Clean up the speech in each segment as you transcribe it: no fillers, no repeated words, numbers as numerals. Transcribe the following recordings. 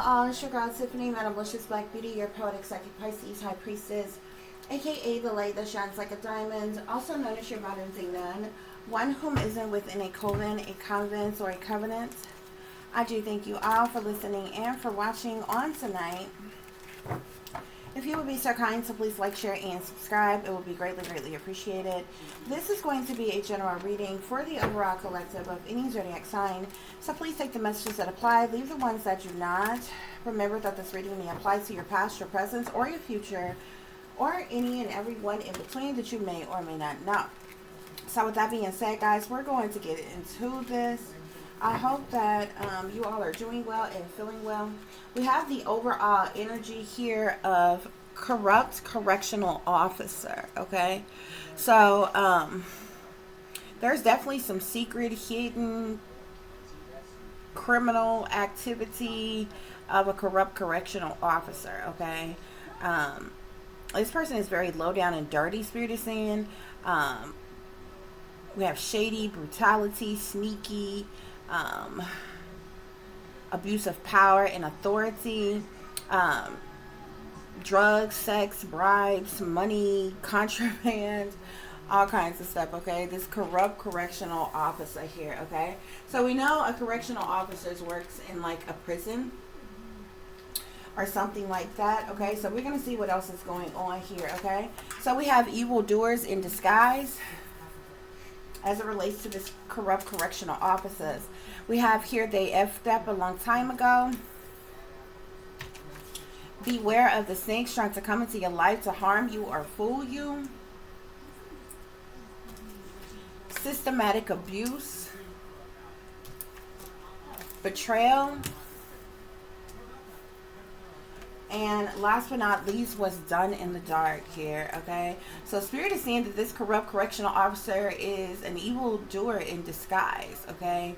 all, it's your girl Tiffany, Metamorphosis Black Beauty, your poetic psychic Pisces High Priestess, aka the light that shines like a diamond, also known as your modern day nun, one whom isn't within a coven, a convent, or a covenant. I do thank you all for listening and for watching on tonight. If you would be so kind to please like, share, and subscribe, it would be greatly, greatly appreciated. This is going to be a general reading for the overall collective of any zodiac sign. So please take the messages that apply, leave the ones that do not. Remember that this reading may apply to your past, your present, or your future, or any and every one in between that you may or may not know. So with that being said, guys, we're going to get into this. I hope that you all are doing well and feeling well. We have the overall energy here of corrupt correctional officer, okay? So, there's definitely some secret, hidden criminal activity of a corrupt correctional officer, okay? This person is very low down and dirty, Spirit is saying. We have shady, brutality, sneaky, abuse of power and authority, drugs, sex, bribes, money, contraband, all kinds of stuff, okay? This corrupt correctional officer here, okay? So we know a correctional officer works in like a prison or something like that, okay? So we're going to see what else is going on here, okay? So we have evildoers in disguise as it relates to this corrupt correctional officers. We have here they effed up a long time ago. Beware of the snakes trying to come into your life to harm you or fool you. Systematic abuse. Betrayal. And last but not least, was done in the dark here, okay? So Spirit is saying that this corrupt correctional officer is an evildoer in disguise, okay?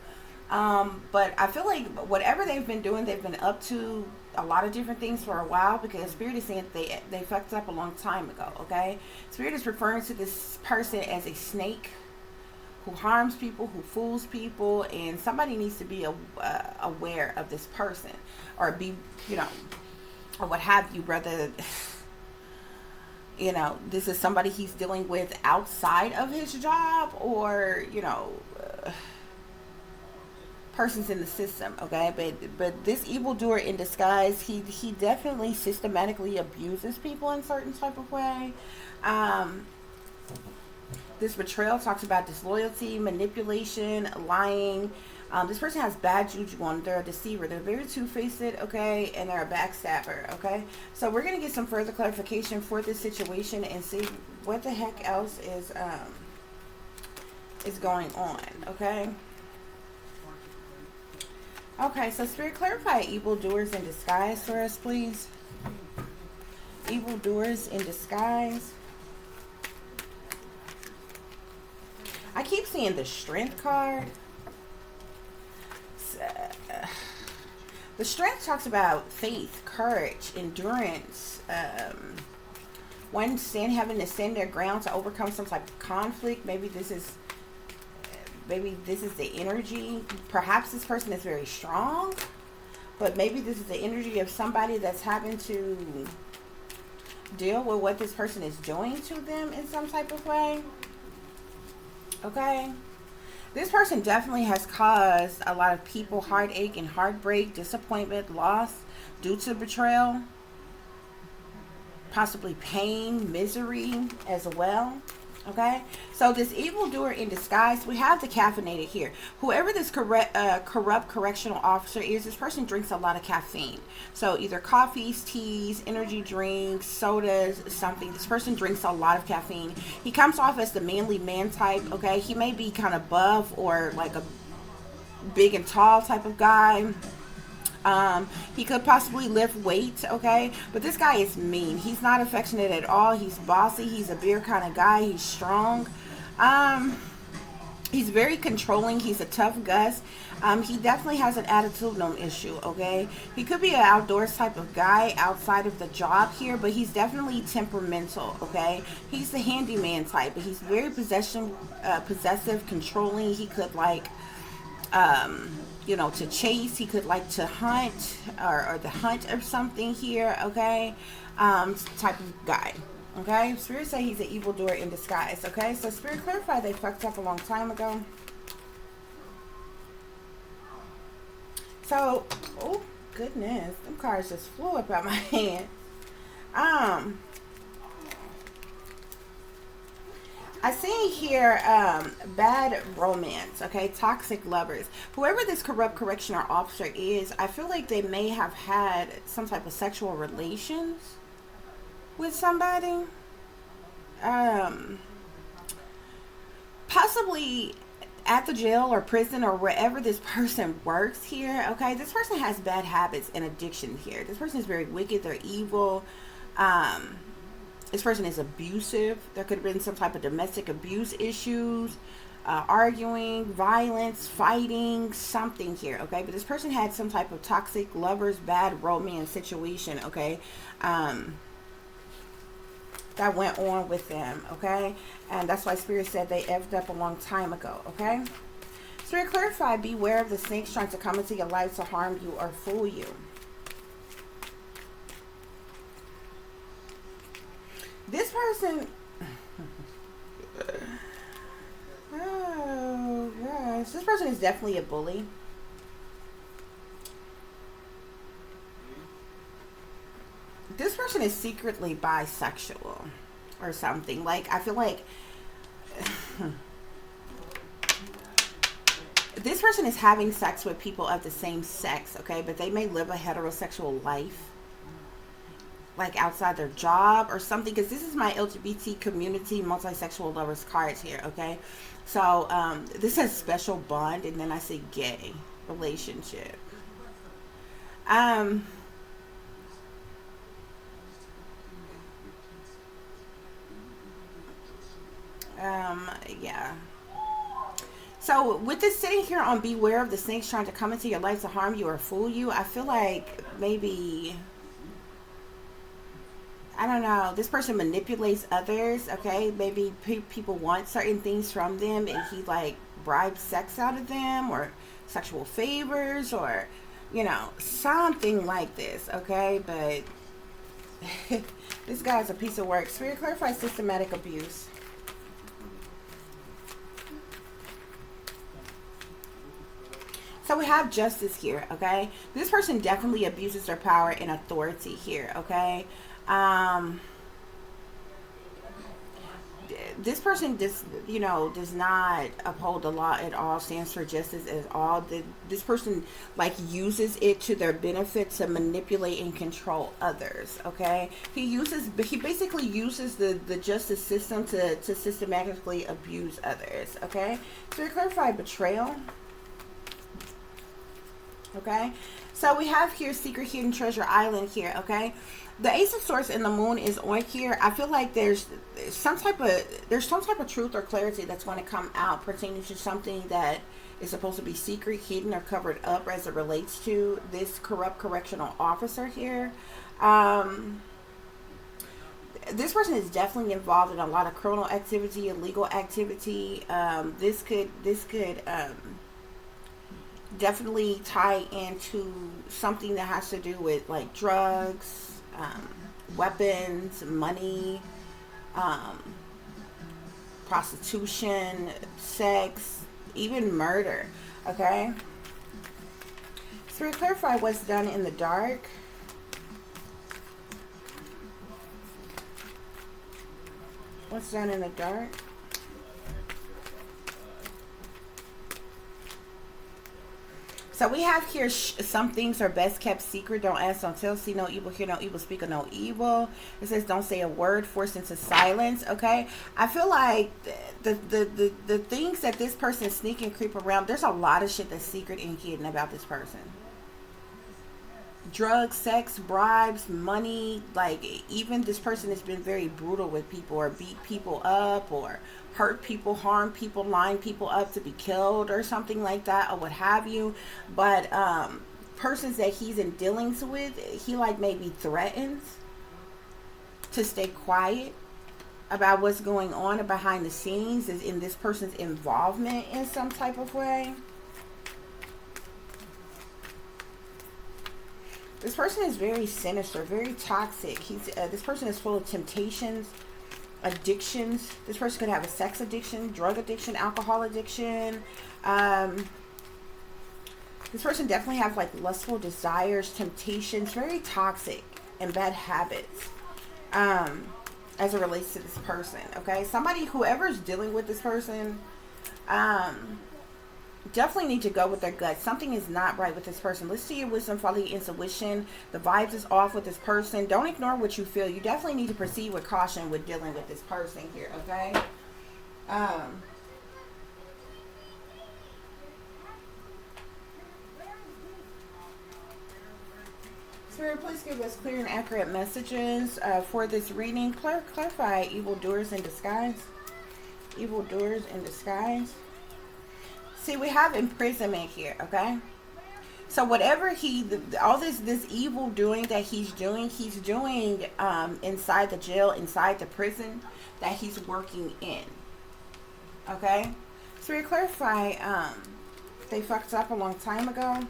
But I feel like whatever they've been doing, they've been up to a lot of different things for a while, because Spirit is saying that they fucked up a long time ago, okay? Spirit is referring to this person as a snake who harms people, who fools people, and somebody needs to be aware of this person, or be, you know, or what have you, brother. You know, this is somebody he's dealing with outside of his job, or, you know, persons in the system, okay? But this evildoer in disguise, he definitely systematically abuses people in certain type of way. This betrayal talks about disloyalty, manipulation, lying. This person has bad juju on. They're a deceiver. They're very two-faced, okay? And they're a backstabber, okay? So we're going to get some further clarification for this situation and see what the heck else is going on, okay? Okay, so Spirit, clarify evildoers in disguise for us, please. Evildoers in disguise. I keep seeing the Strength card. The Strength talks about faith, courage, endurance, one having to stand their ground to overcome some type of conflict. Maybe this is the energy. Perhaps this person is very strong, but maybe this is the energy of somebody that's having to deal with what this person is doing to them in some type of way. Okay, this person definitely has caused a lot of people heartache and heartbreak, disappointment, loss due to betrayal, possibly pain, misery as well. Okay, so this evildoer in disguise, we have the caffeinated here. Whoever this corrupt correctional officer is, this person drinks a lot of caffeine. So either coffees, teas, energy drinks, sodas, something. This person drinks a lot of caffeine. He comes off as the manly man type, okay? He may be kind of buff or like a big and tall type of guy. He could possibly lift weight, okay? But this guy is mean. He's not affectionate at all. He's bossy. He's a beer kind of guy. He's strong. He's very controlling. He's a tough Gus. He definitely has an attitudinal issue, okay? He could be an outdoors type of guy outside of the job here, but he's definitely temperamental, okay? He's the handyman type, but he's very possessive, controlling. He could like you know, to chase. He could like to hunt, or the hunt of something here, okay? Type of guy, okay? Spirit say he's an evildoer in disguise, okay? So Spirit clarify they fucked up a long time ago. So, oh goodness, them cards just flew up out my hand. I see here bad romance, okay? Toxic lovers. Whoever this corrupt correctional officer is, I feel like they may have had some type of sexual relations with somebody. Possibly at the jail or prison or wherever this person works here, okay? This person has bad habits and addiction here. This person is very wicked. They're evil. This person is abusive. There could have been some type of domestic abuse issues, arguing, violence, fighting, something here, okay? But this person had some type of toxic lovers, bad romance situation, okay? That went on with them, okay? And that's why Spirit said they effed up a long time ago, okay? Spirit clarify, beware of the snakes trying to come into your life to harm you or fool you. This person, oh gosh, this person is definitely a bully. This person is secretly bisexual or something. Like, I feel like this person is having sex with people of the same sex, okay? But they may live a heterosexual life, like outside their job or something, because this is my LGBT community multisexual lovers cards here, okay? So this says special bond, and then I say gay relationship. Yeah. So with this sitting here on beware of the snakes trying to come into your life to harm you or fool you, I feel like maybe, I don't know, this person manipulates others, okay? Maybe people want certain things from them and he like bribes sex out of them or sexual favors or, you know, something like this, okay? But this guy's a piece of work. Spirit clarify systematic abuse. So we have justice here, okay? This person definitely abuses their power and authority here, okay? This person just, you know, does not uphold the law at all, stands for justice at all. This person like uses it to their benefit to manipulate and control others, okay? He basically uses the justice system to systematically abuse others, okay? So we clarify betrayal. Okay, so we have here secret hidden treasure island here, okay? The Ace of Swords and the moon is on here. I feel like there's some type of truth or clarity that's going to come out pertaining to something that is supposed to be secret, hidden, or covered up as it relates to this corrupt correctional officer here. This person is definitely involved in a lot of criminal activity, illegal activity. This could definitely tie into something that has to do with like drugs, weapons, money, prostitution, sex, even murder, okay? So to clarify what's done in the dark. What's done in the dark? So we have here some things are best kept secret. Don't ask, don't tell, see no evil, hear no evil, speak of no evil. It says don't say a word, forced into silence, okay? I feel like the things that this person sneak and creep around, there's a lot of shit that's secret and hidden about this person. Drugs, sex, bribes, money, like even this person has been very brutal with people or beat people up or hurt people, harm people, line people up to be killed or something like that or what have you. But persons that he's in dealings with, he like maybe threatens to stay quiet about what's going on behind the scenes is in this person's involvement in some type of way. This person is very sinister, very toxic. This person is full of temptations, addictions. This person could have a sex addiction, drug addiction, alcohol addiction. This person definitely has like lustful desires, temptations, very toxic and bad habits as it relates to this person. Okay, somebody, whoever's dealing with this person, definitely need to go with their gut. Something is not right with this person. Listen to your wisdom, follow your intuition. The vibes is off with this person. Don't ignore what you feel. You definitely need to proceed with caution with dealing with this person here, okay? Spirit, please give us clear and accurate messages for this reading. Clarify evildoers in disguise. Evildoers in disguise. See, we have imprisonment here, okay? So whatever all this evil doing that he's doing inside the jail, inside the prison that he's working in, okay? So we clarify, they fucked up a long time ago.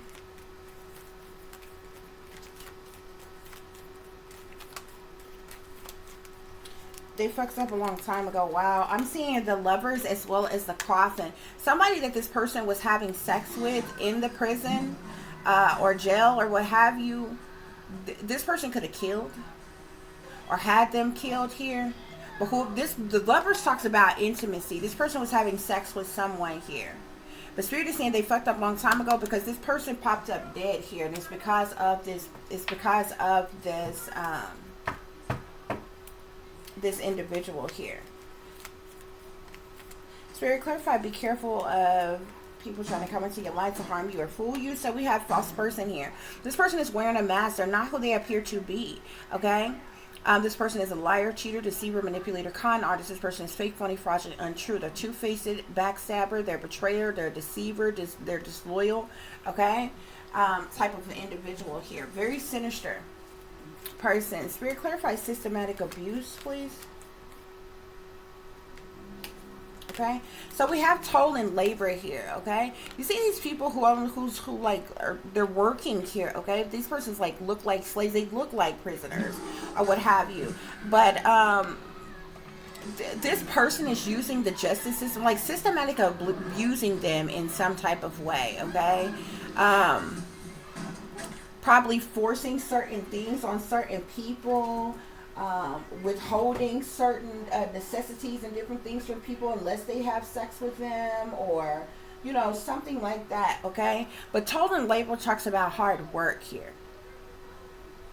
They fucked up a long time ago. Wow. I'm seeing the lovers as well as the coffin. Somebody that this person was having sex with in the prison or jail or what have you. This person could have killed or had them killed here. But the lovers talks about intimacy. This person was having sex with someone here. But Spirit is saying they fucked up a long time ago because this person popped up dead here. And it's because of this. It's because of this. This individual here. Spirit, clarify, be careful of people trying to come into your life to harm you or fool you. So we have false person here. This person is wearing a mask. They're not who they appear to be, okay? This person is a liar, cheater, deceiver, manipulator, con artist. This person is fake, phony, fraudulent, untrue. They're two-faced, backstabber, they're betrayer, they're deceiver, they're disloyal, okay? Type of an individual here. Very sinister person. Spirit, clarify systematic abuse, please. Okay, so we have toll and labor here. Okay, you see these people who like they're working here. Okay, these persons like look like slaves. They look like prisoners or what have you. But this person is using the justice system, like systematic abusing them in some type of way. Okay. Probably forcing certain things on certain people, withholding certain necessities and different things from people unless they have sex with them, or you know, something like that. Okay, but toll and labor talks about hard work here.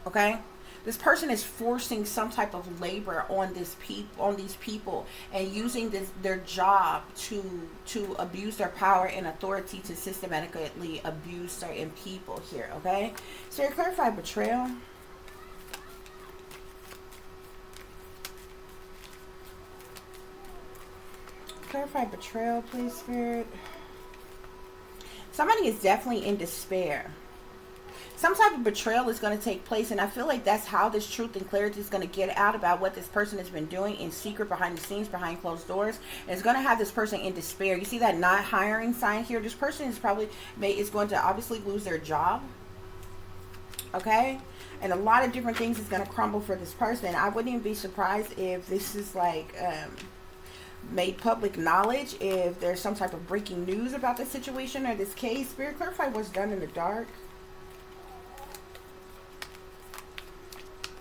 Okay, this person is forcing some type of labor on these people and using their job to abuse their power and authority to systematically abuse certain people here. Okay, so you clarify betrayal. Clarify betrayal, please, Spirit. Somebody is definitely in despair. Some type of betrayal is going to take place, and I feel like that's how this truth and clarity is going to get out about what this person has been doing in secret, behind the scenes, behind closed doors. And it's going to have this person in despair. You see that not hiring sign here? This person is probably is going to obviously lose their job. Okay? And a lot of different things is going to crumble for this person. I wouldn't even be surprised if this is like made public knowledge, if there's some type of breaking news about this situation or this case. Spirit, clarify what's done in the dark.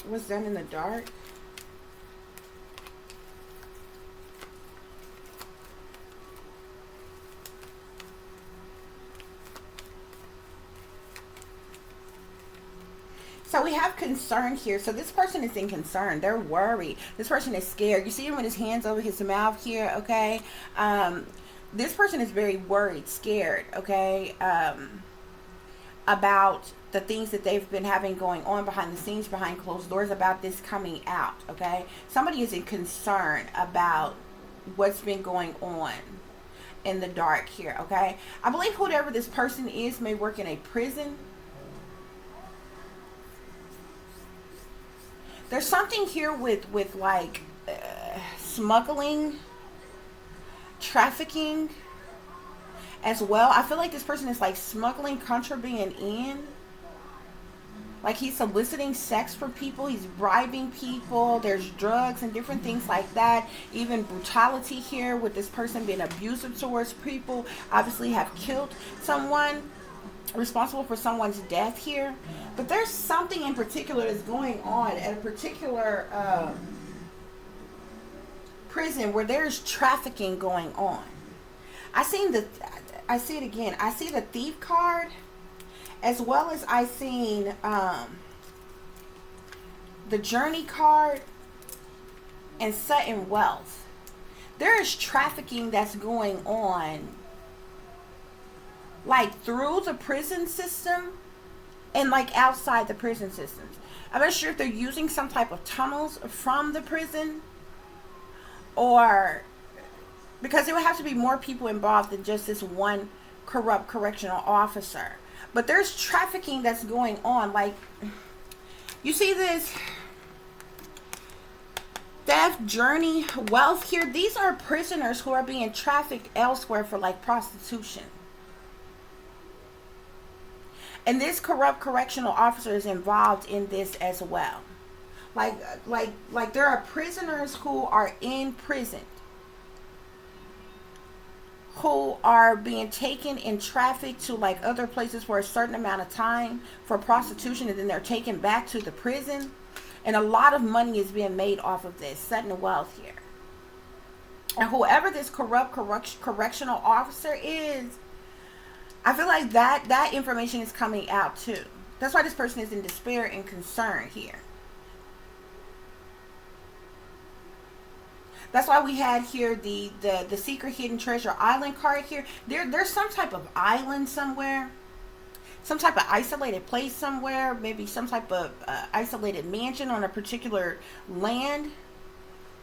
What's done in the dark? So we have concern here. So this person is in concern. They're worried. This person is scared. You see him with his hands over his mouth here, okay? This person is very worried, scared, okay? About the things that they've been having going on behind the scenes, behind closed doors, about this coming out, okay? Somebody is in concern about what's been going on in the dark here, okay? I believe whoever this person is may work in a prison. There's something here with like smuggling, trafficking as well. I feel like this person is like smuggling contraband in. Like he's soliciting sex for people, he's bribing people, there's drugs and different things like that. Even brutality here with this person being abusive towards people, obviously have killed someone, responsible for someone's death here. But there's something in particular that's going on at a particular prison where there's trafficking going on. I see it again. I see the thief card, as well as I seen the journey card and Sutton Wealth. There is trafficking that's going on, like through the prison system and like outside the prison systems. I'm not sure if they're using some type of tunnels from the prison, or because there would have to be more people involved than just this one corrupt correctional officer. But there's trafficking that's going on. Like, you see this theft, journey, wealth here. These are prisoners who are being trafficked elsewhere for like prostitution. And this corrupt correctional officer is involved in this as well. Like there are prisoners who are in prison, who are being taken and trafficked to like other places for a certain amount of time for prostitution, and then they're taken back to the prison. And a lot of money is being made off of this, Sutton Wealth here. And whoever this corrupt correctional officer is, I feel like that information is coming out too. That's why this person is in despair and concern here. That's why we had here the secret hidden treasure island card here. There's some type of island somewhere, some type of isolated place somewhere, maybe some type of isolated mansion on a particular land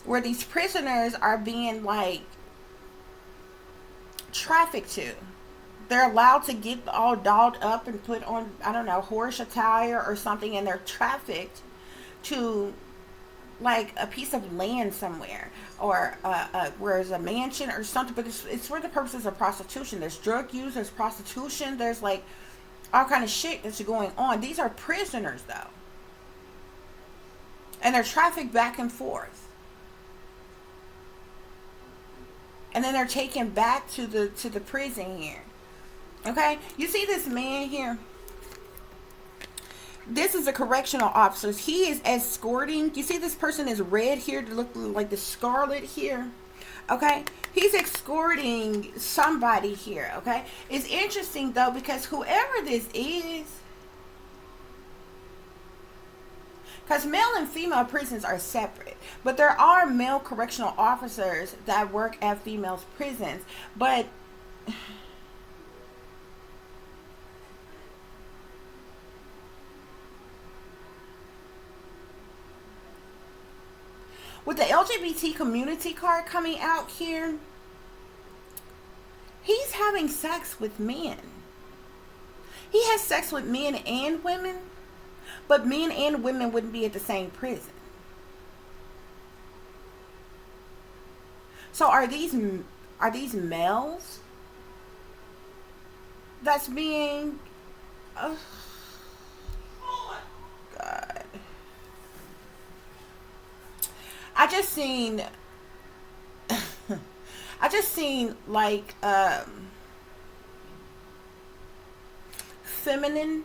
where these prisoners are being like trafficked to. They're allowed to get all dolled up and put on, I don't know, horse attire or something, and they're trafficked to like a piece of land somewhere, or where there's a mansion or something. But it's for the purposes of prostitution. There's drug use, there's prostitution, there's like all kind of shit that's going on. These are prisoners though, and they're trafficked back and forth, and then they're taken back to the prison here. Okay, you see this man here? This is a correctional officer. He is escorting. You see this person is red here to look like the scarlet here. Okay, he's escorting somebody here. Okay, it's interesting though, because whoever this is, because male and female prisons are separate, but there are male correctional officers that work at females prisons. But with the LGBT community card coming out here, he's having sex with men. He has sex with men and women, but men and women wouldn't be at the same prison. So are these males that's being... oh God. I just seen like feminine,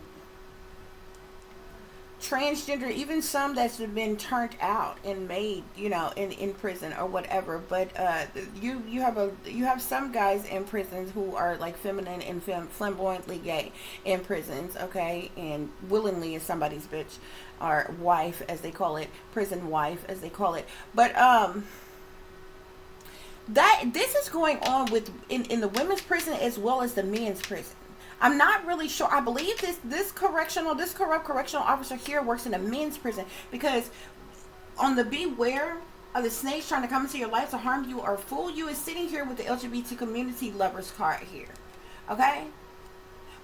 transgender, even some that's been turned out and made, you know, in prison or whatever. But you have some guys in prisons who are like feminine and flamboyantly gay in prisons, okay, and willingly is somebody's bitch or wife, as they call it, prison wife, as they call it. But that this is going on with in the women's prison as well as the men's prison. I'm not really sure. I believe this corrupt correctional officer here works in a men's prison, because on the beware of the snakes trying to come into your life to harm you or fool you is sitting here with the LGBT community lovers card here, okay,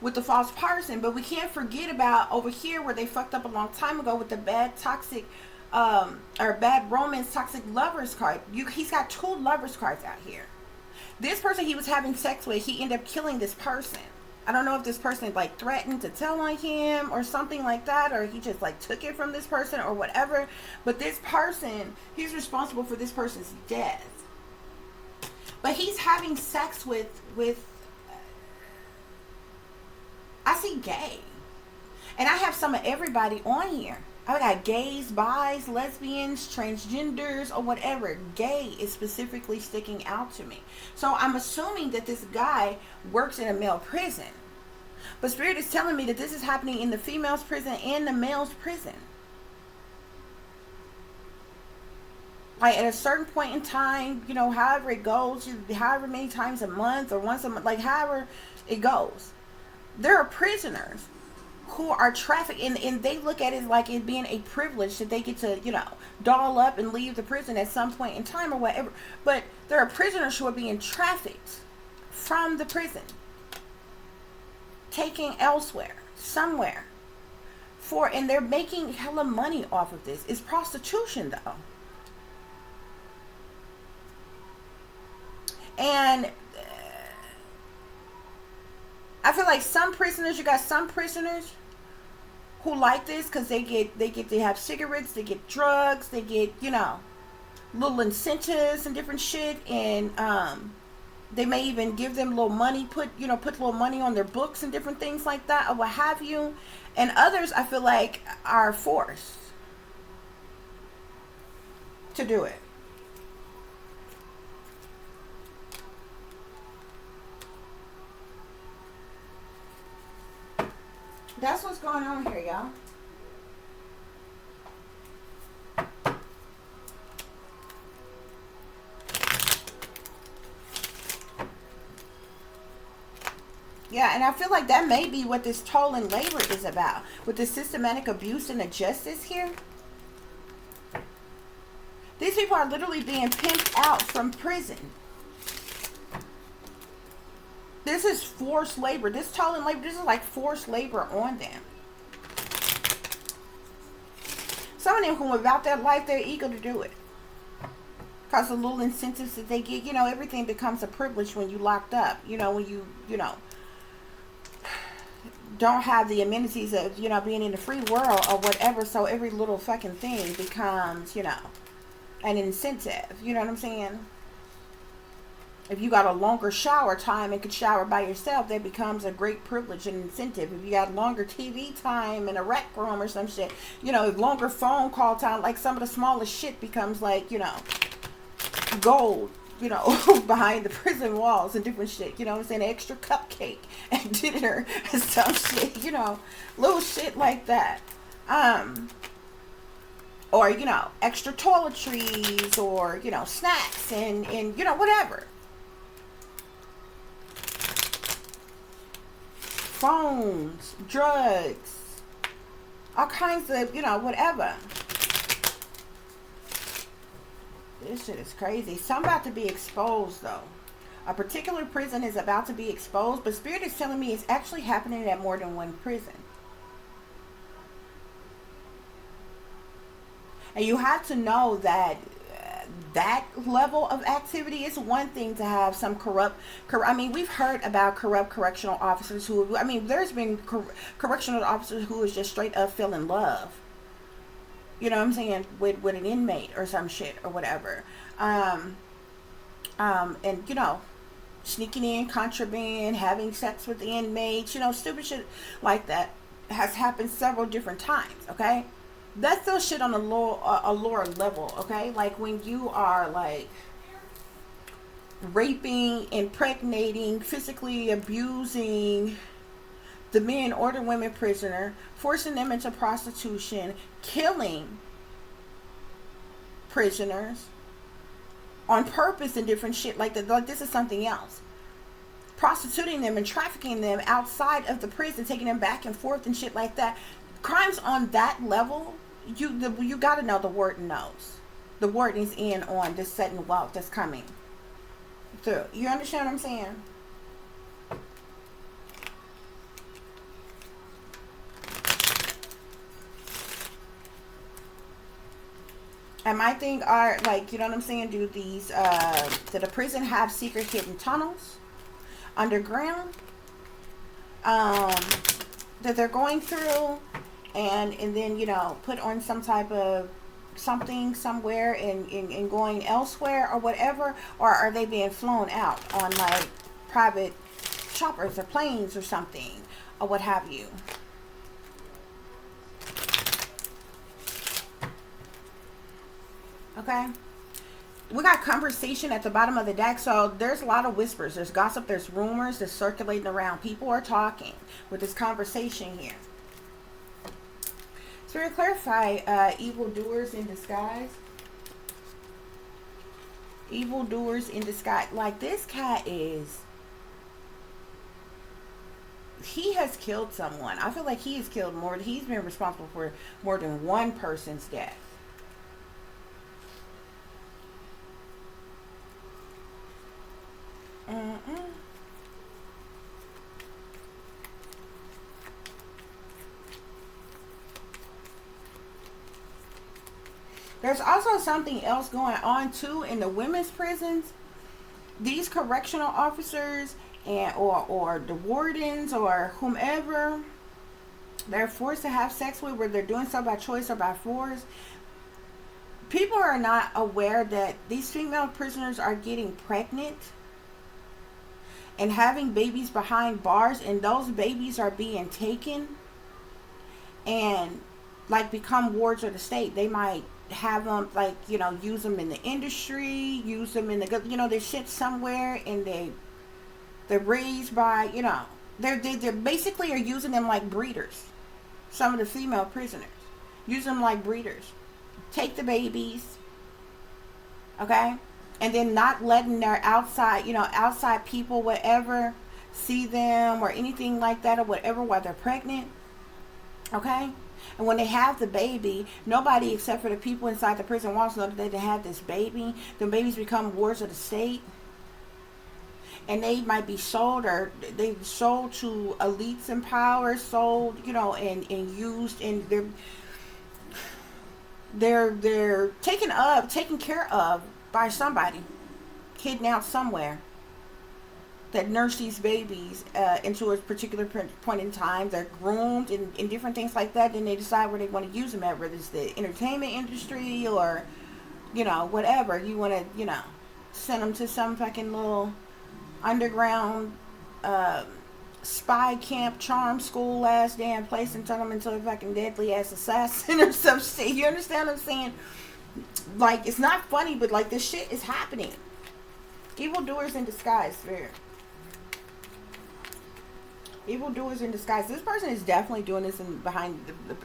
with the false person. But we can't forget about over here where they fucked up a long time ago with the bad toxic or bad romance toxic lovers card. He's got 2 lovers cards out here. This person he was having sex with, he ended up killing this person. I don't know if this person like threatened to tell on him or something like that, or he just like took it from this person or whatever. But this person, he's responsible for this person's death. But he's having sex with I see gay. And I have some of everybody on here. I got gays, bis, lesbians, transgenders, or whatever. Gay is specifically sticking out to me. So I'm assuming that this guy works in a male prison. But Spirit is telling me that this is happening in the female's prison and the male's prison. Like at a certain point in time, you know, however it goes, however many times a month or once a month, like however it goes. There are prisoners who are trafficked, and they look at it like it being a privilege that they get to, you know, doll up and leave the prison at some point in time or whatever. But there are prisoners who are being trafficked from the prison, taken elsewhere, somewhere, and they're making hella money off of this. It's prostitution, though. And I feel like some prisoners, you got some prisoners who like this because they have cigarettes, they get drugs, they get, you know, little incentives and different shit, and they may even give them little money, put little money on their books and different things like that, or what have you. And others, I feel like, are forced to do it. That's what's going on here, y'all. Yeah, and I feel like that may be what this toll and labor is about. With the systematic abuse and injustice here. These people are literally being pimped out from prison. This is forced labor. This toll and labor, this is like forced labor on them. Some of them who are about their life, they're eager to do it. Because the little incentives that they get, you know, everything becomes a privilege when you locked up. You know, when you know, don't have the amenities of, you know, being in the free world or whatever. So every little fucking thing becomes, you know, an incentive. You know what I'm saying? If you got a longer shower time and could shower by yourself, that becomes a great privilege and incentive. If you got longer TV time in a rec room or some shit, you know, longer phone call time, like some of the smallest shit becomes like, you know, gold, you know, behind the prison walls and different shit. You know what I'm saying? Extra cupcake at dinner and some shit, you know, little shit like that. Or, you know, extra toiletries or, you know, snacks and you know, whatever. Phones, drugs, all kinds of, you know, whatever. This shit is crazy. Some about to be exposed, though. A particular prison is about to be exposed, but Spirit is telling me it's actually happening at more than one prison. And you have to know that that level of activity is one thing to have some corrupt, I mean, we've heard about corrupt correctional officers who, I mean, there's been correctional officers who is just straight up fell in love. You know what I'm saying? With an inmate or some shit or whatever. And, you know, sneaking in contraband, having sex with the inmates, you know, stupid shit like that has happened several different times, okay? That's still shit on a lower level, okay? Like when you are like raping, impregnating, physically abusing the men or the women prisoner, forcing them into prostitution, killing prisoners on purpose and different shit like that. Like this is something else. Prostituting them and trafficking them outside of the prison, taking them back and forth and shit like that. Crimes on that level, you got to know the warden knows. The warden is in on this sudden wealth that's coming through. You understand what I'm saying? And my thing are like, you know what I'm saying? Do these did the prison have secret hidden tunnels underground? that they're going through, and then, you know, put on some type of something somewhere and going elsewhere or whatever? Or are they being flown out on like private choppers or planes or something, or what have you? Okay, we got conversation at the bottom of the deck. So there's a lot of whispers, there's gossip, there's rumors that's circulating around. People are talking with this conversation here. So to clarify, evildoers in disguise. Evildoers in disguise. Like, this cat is, he has killed someone. I feel like he has killed more. He's been responsible for more than one person's death. There's also something else going on too in the women's prisons. These correctional officers and or the wardens or whomever they're forced to have sex with, where they're doing so by choice or by force, people are not aware that these female prisoners are getting pregnant and having babies behind bars, and those babies are being taken and like become wards of the state. They might have them, like, you know, use them in the industry, use them in the, you know, they're shipped somewhere and they're raised by, you know, they're basically are using them like breeders. Some of the female prisoners use them like breeders, take the babies, okay, and then not letting their outside, you know, outside people, whatever, see them or anything like that or whatever while they're pregnant, okay. And when they have the baby, nobody except for the people inside the prison walls know that they had this baby. The babies become wards of the state. And they might be sold, or they sold to elites in power, sold, you know, and used, and they're taken care of by somebody, kidnapped somewhere, that nurse these babies into a particular point in time. They're groomed and different things like that. Then they decide where they want to use them at, whether it's the entertainment industry or, you know, whatever. You want to, you know, send them to some fucking little underground spy camp, charm school ass damn place, and turn them into a fucking deadly ass assassin or some shit. You understand what I'm saying? Like, it's not funny, but like, this shit is happening. Evildoers in disguise, fair. Evildoers in disguise. This person is definitely doing this behind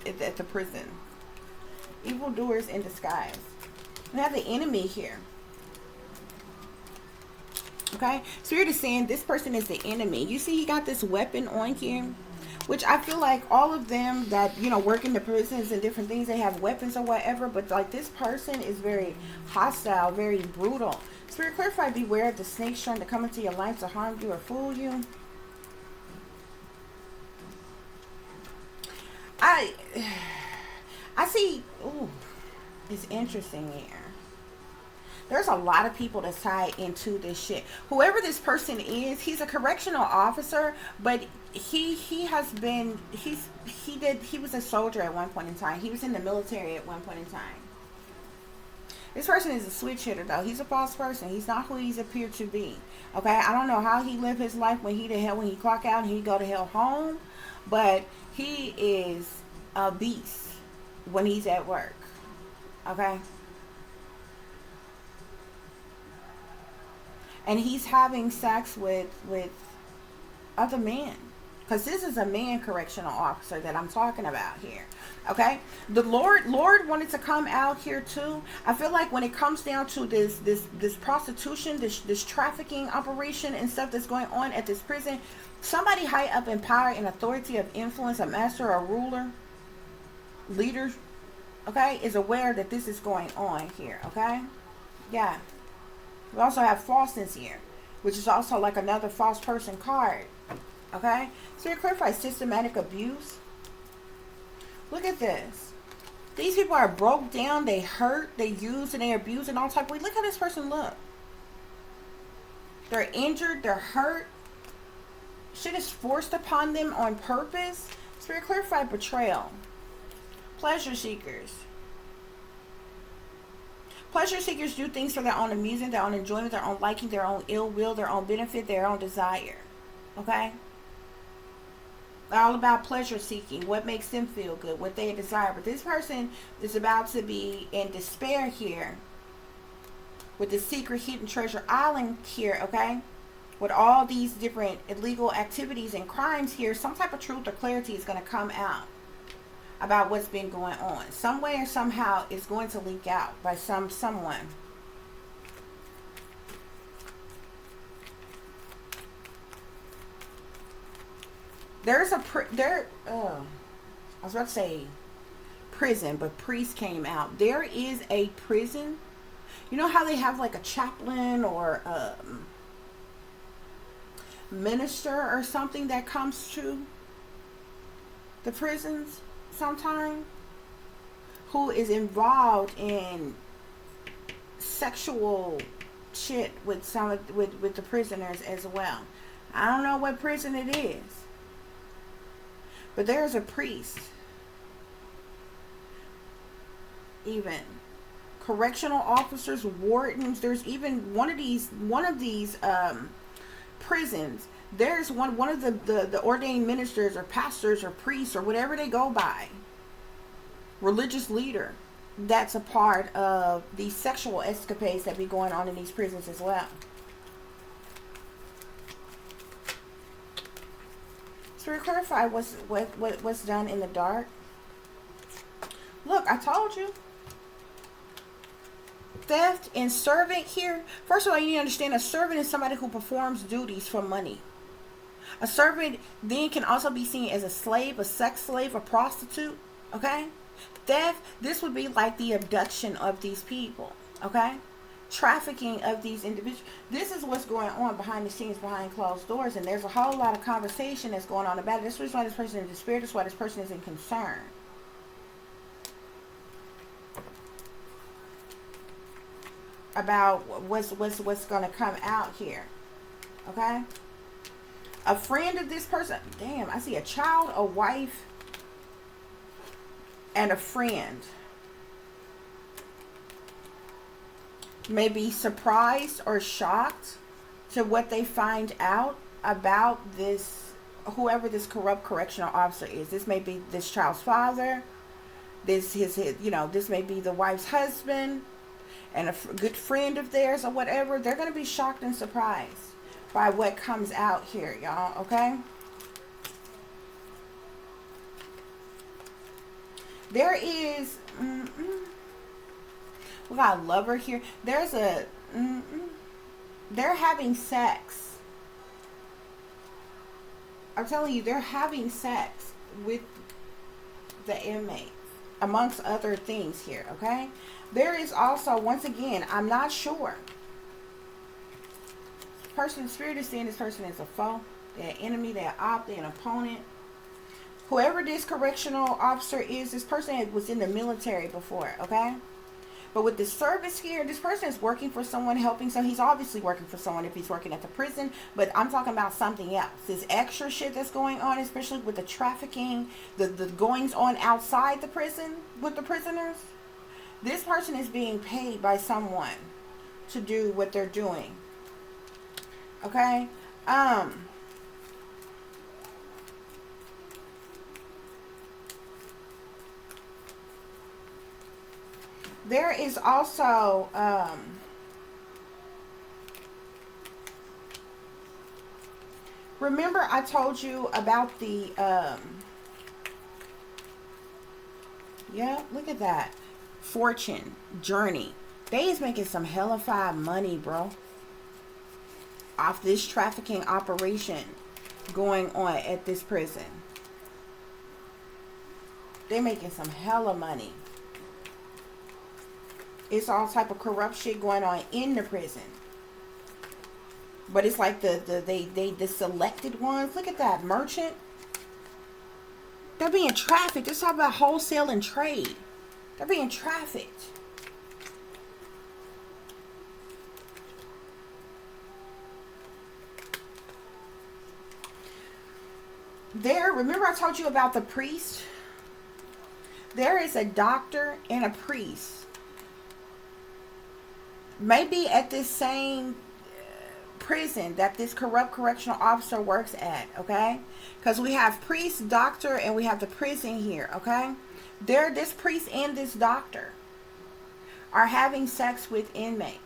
at the prison. Evildoers in disguise. We have the enemy here. Okay, Spirit is saying this person is the enemy. You see, he got this weapon on here, which I feel like all of them that, you know, work in the prisons and different things, they have weapons or whatever. But like, this person is very hostile, very brutal. Spirit, clarify, beware of the snakes trying to come into your life to harm you or fool you. I see. Ooh, it's interesting here. There's a lot of people that's tied into this shit. Whoever this person is, he's a correctional officer, but he was a soldier at one point in time. He was in the military at one point in time. This person is a switch hitter, though. He's a false person. He's not who he's appeared to be. Okay, I don't know how he lived his life when he clock out and he go to hell home, but he is a beast when he's at work. Okay. And he's having sex with other men. Because this is a man correctional officer that I'm talking about here. Okay? The Lord wanted to come out here too. I feel like when it comes down to this prostitution, this trafficking operation and stuff that's going on at this prison, somebody high up in power and authority of influence, a master or ruler, leader, okay, is aware that this is going on here. Okay? Yeah. We also have falseness here, which is also like another false person card. Okay? So you clarify systematic abuse. Look at this. These people are broke down, they hurt, they use and they abuse and all type of ways. Look how this person look. They're injured, they're hurt. Shit is forced upon them on purpose. Spirit, clarify betrayal. Pleasure seekers. Pleasure seekers do things for their own amusement, their own enjoyment, their own liking, their own ill will, their own benefit, their own desire. Okay? They're all about pleasure seeking, what makes them feel good, what they desire. But this person is about to be in despair here with the secret hidden treasure island here, okay? With all these different illegal activities and crimes here, some type of truth or clarity is going to come out about what's been going on. Some way or somehow it's going to leak out by someone. There's a I was about to say prison, but priest came out. There is a prison. You know how they have like a chaplain or minister or something that comes to the prisons sometime, who is involved in sexual shit with some with the prisoners as well. I don't know what prison it is, but there's a priest, even correctional officers, wardens. There's even one of these prisons. There's one of the ordained ministers or pastors or priests or whatever they go by, religious leader, that's a part of these sexual escapades that be going on in these prisons as well. So we clarify what's done in the dark. Look, I told you. Theft and servant here. First of all, you need to understand a servant is somebody who performs duties for money. A servant then can also be seen as a slave, a sex slave, a prostitute. Okay? Theft, this would be like the abduction of these people. Okay? Trafficking of these individuals. This is what's going on behind the scenes, behind closed doors. And there's a whole lot of conversation that's going on about it. This is why this person is in despair. This is why this person is in concern. About what's going to come out here. Okay? A friend of this person. Damn, I see a child, a wife, and a friend. May be surprised or shocked to what they find out about this, whoever this corrupt correctional officer is. This may be this child's father. This this may be the wife's husband and a good friend of theirs or whatever. They're going to be shocked and surprised by what comes out here, y'all. Okay? There is we got a lover here. There's a they're having sex. I'm telling you, they're having sex with the inmate, amongst other things here. Okay? There is also, once again, I'm not sure. Person, spirit is saying this person is a foe, they're an enemy, they're an op, they're an opponent. Whoever this correctional officer is, this person was in the military before, okay? But with this service here, this person is working for someone, helping. So he's obviously working for someone if he's working at the prison. But I'm talking about something else. This extra shit that's going on, especially with the trafficking, the goings on outside the prison with the prisoners. This person is being paid by someone to do what they're doing. Okay? There is also remember I told you about the yeah, look at that. Fortune journey. They is making some hellified money, bro, off this trafficking operation going on at this prison. They're making some hella money. It's all type of corrupt shit going on in the prison. But it's like the selected ones. Look at that. Merchant. They're being trafficked. Let's talk about wholesale and trade. They're being trafficked. remember I told you about the priest? There is a doctor and a priest. Maybe at this same prison that this corrupt correctional officer works at, okay? Because we have priest, doctor, and we have the prison here, okay? This priest and this doctor are having sex with inmates,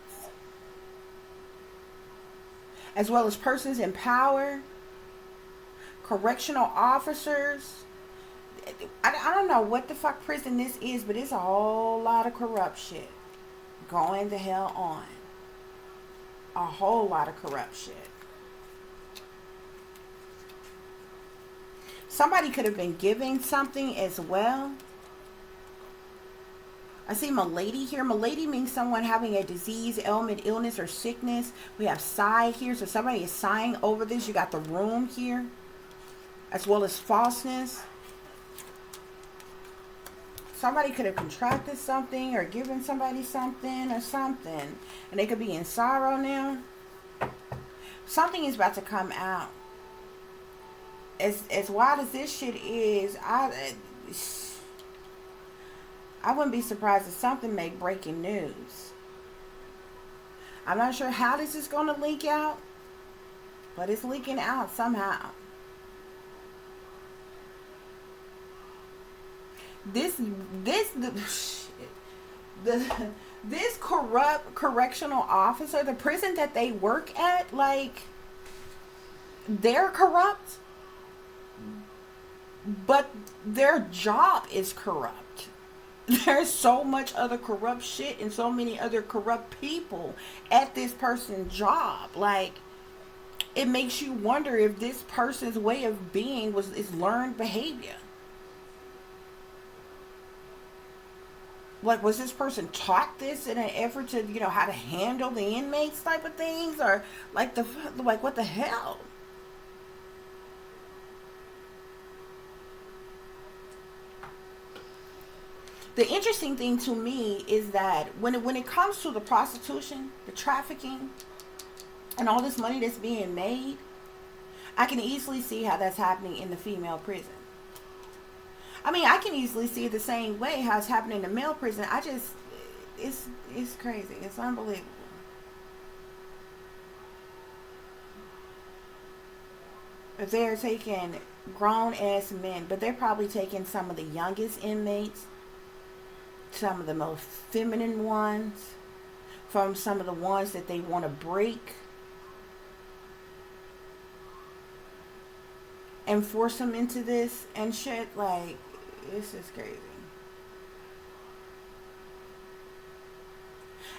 as well as persons in power, correctional officers. I don't know what the fuck prison this is, but it's a whole lot of corrupt shit going the hell on. A whole lot of corrupt shit. Somebody could have been giving something as well. I see malady here. Malady means someone having a disease, ailment, illness, or sickness. We have sigh here. So somebody is sighing over this. You got the room here, as well as falseness. Somebody could have contracted something or given somebody something or something. And they could be in sorrow now. Something is about to come out. As wild as this shit is, I wouldn't be surprised if something make breaking news. I'm not sure how this is going to leak out, but it's leaking out somehow. This corrupt correctional officer, the prison that they work at, like, they're corrupt, but their job is corrupt. There's so much other corrupt shit and so many other corrupt people at this person's job. Like, it makes you wonder if this person's way of being is learned behavior. Like, was this person taught this in an effort to, you know, how to handle the inmates type of things? Or, like, what the hell? The interesting thing to me is that when it comes to the prostitution, the trafficking, and all this money that's being made, I can easily see how that's happening in the female prison. I mean, I can easily see it the same way how it's happening in the male prison. It's crazy. It's unbelievable. If they're taking grown ass men, but they're probably taking some of the youngest inmates, some of the most feminine ones, from some of the ones that they want to break and force them into this and shit. Like, this is crazy.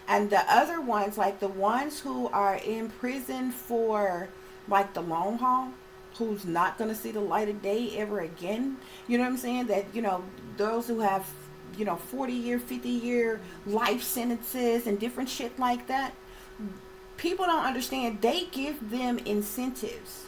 And the other ones, like the ones who are in prison for, like, the long haul, who's not going to see the light of day ever again, you know what I'm saying? That, you know, those who have, you know, 40-year, 50-year life sentences and different shit like that, people don't understand. They give them incentives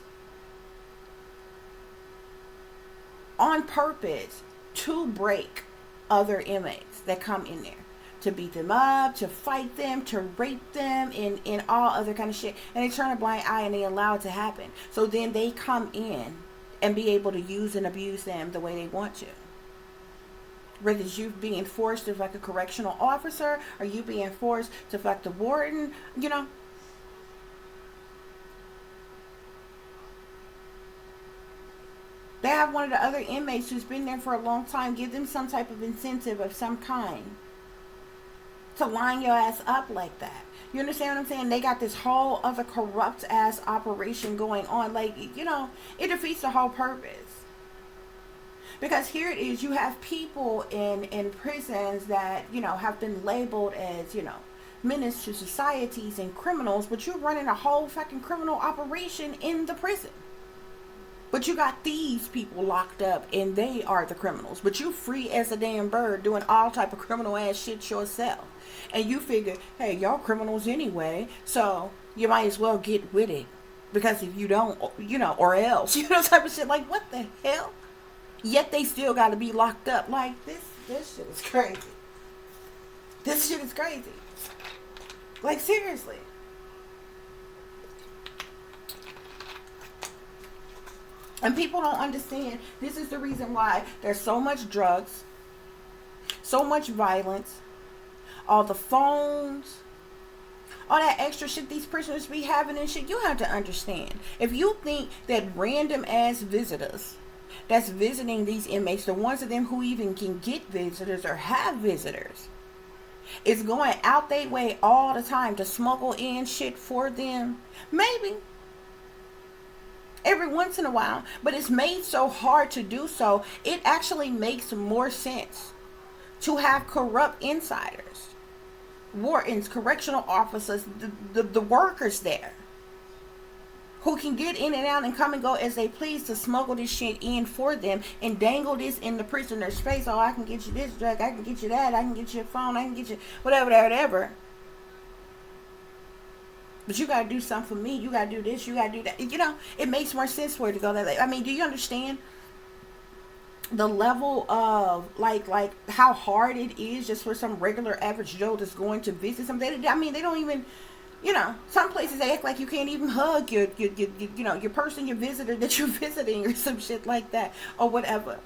on purpose to break other inmates that come in there, to beat them up, to fight them, to rape them, and all other kind of shit. And they turn a blind eye and they allow it to happen. So then they come in and be able to use and abuse them the way they want to. Whether it's you being forced to fuck a correctional officer, or you being forced to fuck the warden, you know. They have one of the other inmates who's been there for a long time, give them some type of incentive of some kind to line your ass up like that. You understand what I'm saying? They got this whole other corrupt ass operation going on. Like, you know, it defeats the whole purpose. Because here it is, you have people in prisons that, you know, have been labeled as, you know, menace to societies and criminals, but you're running a whole fucking criminal operation in the prison. But you got these people locked up and they are the criminals. But you free as a damn bird doing all type of criminal ass shit yourself. And you figure, hey, y'all criminals anyway, so you might as well get with it. Because if you don't, you know, or else, you know, type of shit. Like, what the hell? Yet they still got to be locked up. Like, this shit is crazy. This shit is crazy. Like, seriously. And people don't understand. This is the reason why there's so much drugs, so much violence, all the phones, all that extra shit these prisoners be having and shit. You have to understand. If you think that random ass visitors that's visiting these inmates, the ones of them who even can get visitors or have visitors, is going out their way all the time to smuggle in shit for them, maybe every once in a while, but it's made so hard to do so, it actually makes more sense to have corrupt insiders, wardens, correctional officers, the workers there, who can get in and out and come and go as they please to smuggle this shit in for them and dangle this in the prisoner's face. Oh, I can get you this drug, I can get you that, I can get you a phone, I can get you whatever, whatever. But you gotta do something for me. You gotta do this. You gotta do that. You know, it makes more sense for it to go that way. I mean, do you understand the level of like how hard it is just for some regular average Joe that's going to visit something? I mean, they don't even. You know, some places they act like you can't even hug your person, your visitor that you're visiting, or some shit like that, or whatever.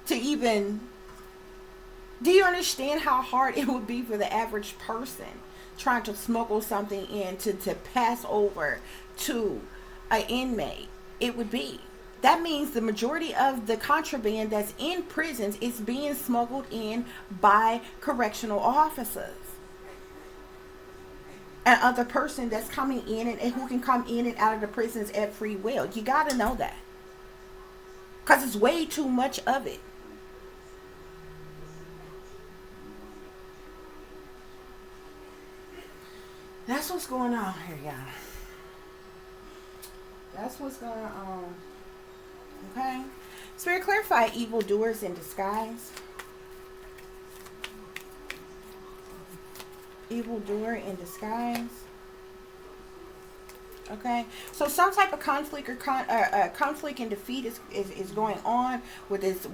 To even. Do you understand how hard it would be for the average person trying to smuggle something in to pass over to an inmate? It would be. That means the majority of the contraband that's in prisons is being smuggled in by correctional officers and other person that's coming in and who can come in and out of the prisons at free will. You got to know that, because it's way too much of it. That's what's going on here, y'all. That's what's going on. Okay? Spirit, clarify evildoers in disguise. Evildoer in disguise. Okay? So some type of conflict or conflict and defeat is going on with this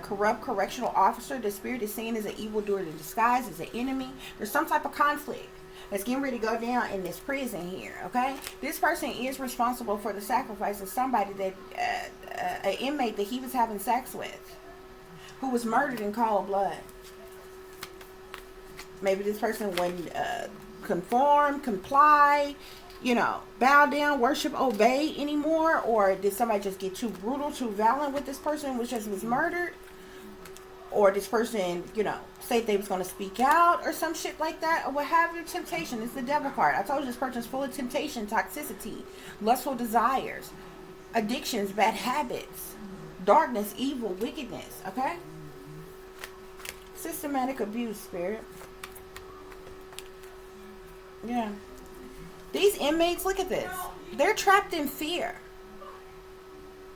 corrupt correctional officer. The spirit is seen as an evildoer in disguise, as an enemy. There's some type of conflict that's getting ready to go down in this prison here, okay? This person is responsible for the sacrifice of somebody that, an inmate that he was having sex with, who was murdered in cold blood. Maybe this person wouldn't conform, comply, you know, bow down, worship, obey anymore, or did somebody just get too brutal, too violent with this person, which just was murdered? Or this person, you know, say they was going to speak out or some shit like that, or what have you. Temptation. It's the devil card. I told you this person's full of temptation, toxicity, lustful desires, addictions, bad habits, darkness, evil, wickedness. Okay? Systematic abuse, spirit. Yeah. These inmates, look at this. They're trapped in fear.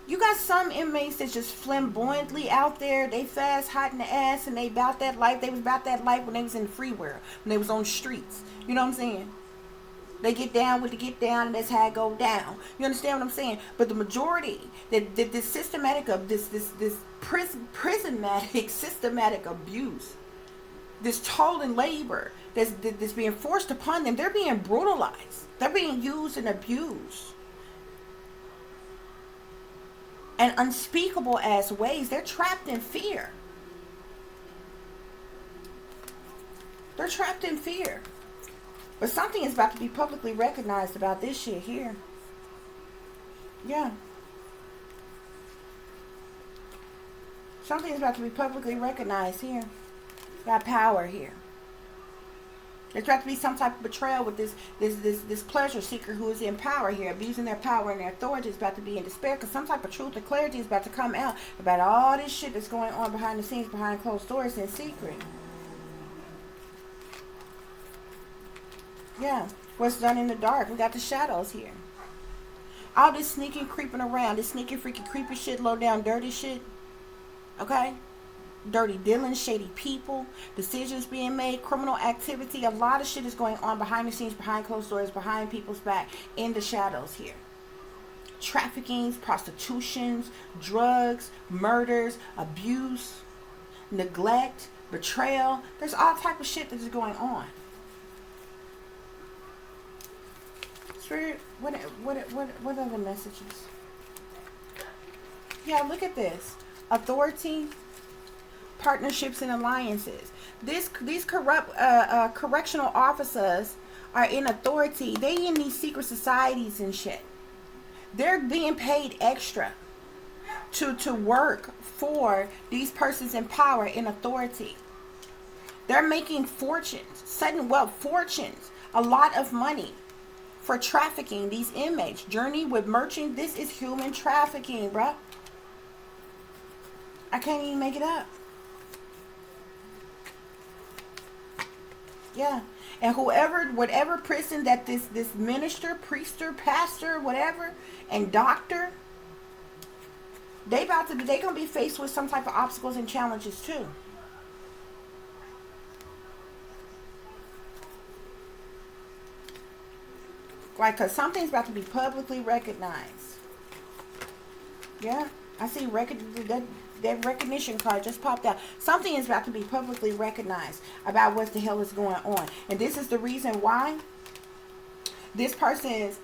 You got some inmates that's just flamboyantly out there. They fast, hot in the ass, and they about that life. They was about that life when they was in the free world, when they was on the streets. You know what I'm saying? They get down with the get down, and that's how it go down. You understand what I'm saying? But the majority, this systematic of this prismatic systematic abuse, this toll and labor that's being forced upon them, they're being brutalized. They're being used and abused. And unspeakable as ways. They're trapped in fear. They're trapped in fear. But something is about to be publicly recognized about this shit here. Yeah. Something is about to be publicly recognized here. Got power here. There's about to be some type of betrayal with this pleasure seeker who is in power here, abusing their power and their authority. Is about to be in despair because some type of truth or clarity is about to come out about all this shit that's going on behind the scenes, behind closed doors, in secret. Yeah, what's done in the dark. We got the shadows here. All this sneaking, creeping around, this sneaky, freaky, creepy shit, low down, dirty shit. Okay? Dirty dealings, shady people, decisions being made, criminal activity. A lot of shit is going on behind the scenes, behind closed doors, behind people's back, in the shadows here. Traffickings, prostitutions, drugs, murders, abuse, neglect, betrayal. There's all type of shit that is going on. Spirit, what other messages? Yeah, look at this. Authority, partnerships, and alliances. These corrupt correctional officers are in authority. They in these secret societies and shit. They're being paid extra to work for these persons in power in authority. They're making fortunes, sudden wealth, fortunes, a lot of money for trafficking these inmates. Journey with merchant. This is human trafficking, bruh. I can't even make it up. Yeah. And whatever prison that this minister, priester, pastor, whatever, and doctor, they gonna be faced with some type of obstacles and challenges too. Like, cause something's about to be publicly recognized. Yeah, I see that recognition card just popped out. Something is about to be publicly recognized about what the hell is going on, and this is the reason why this person's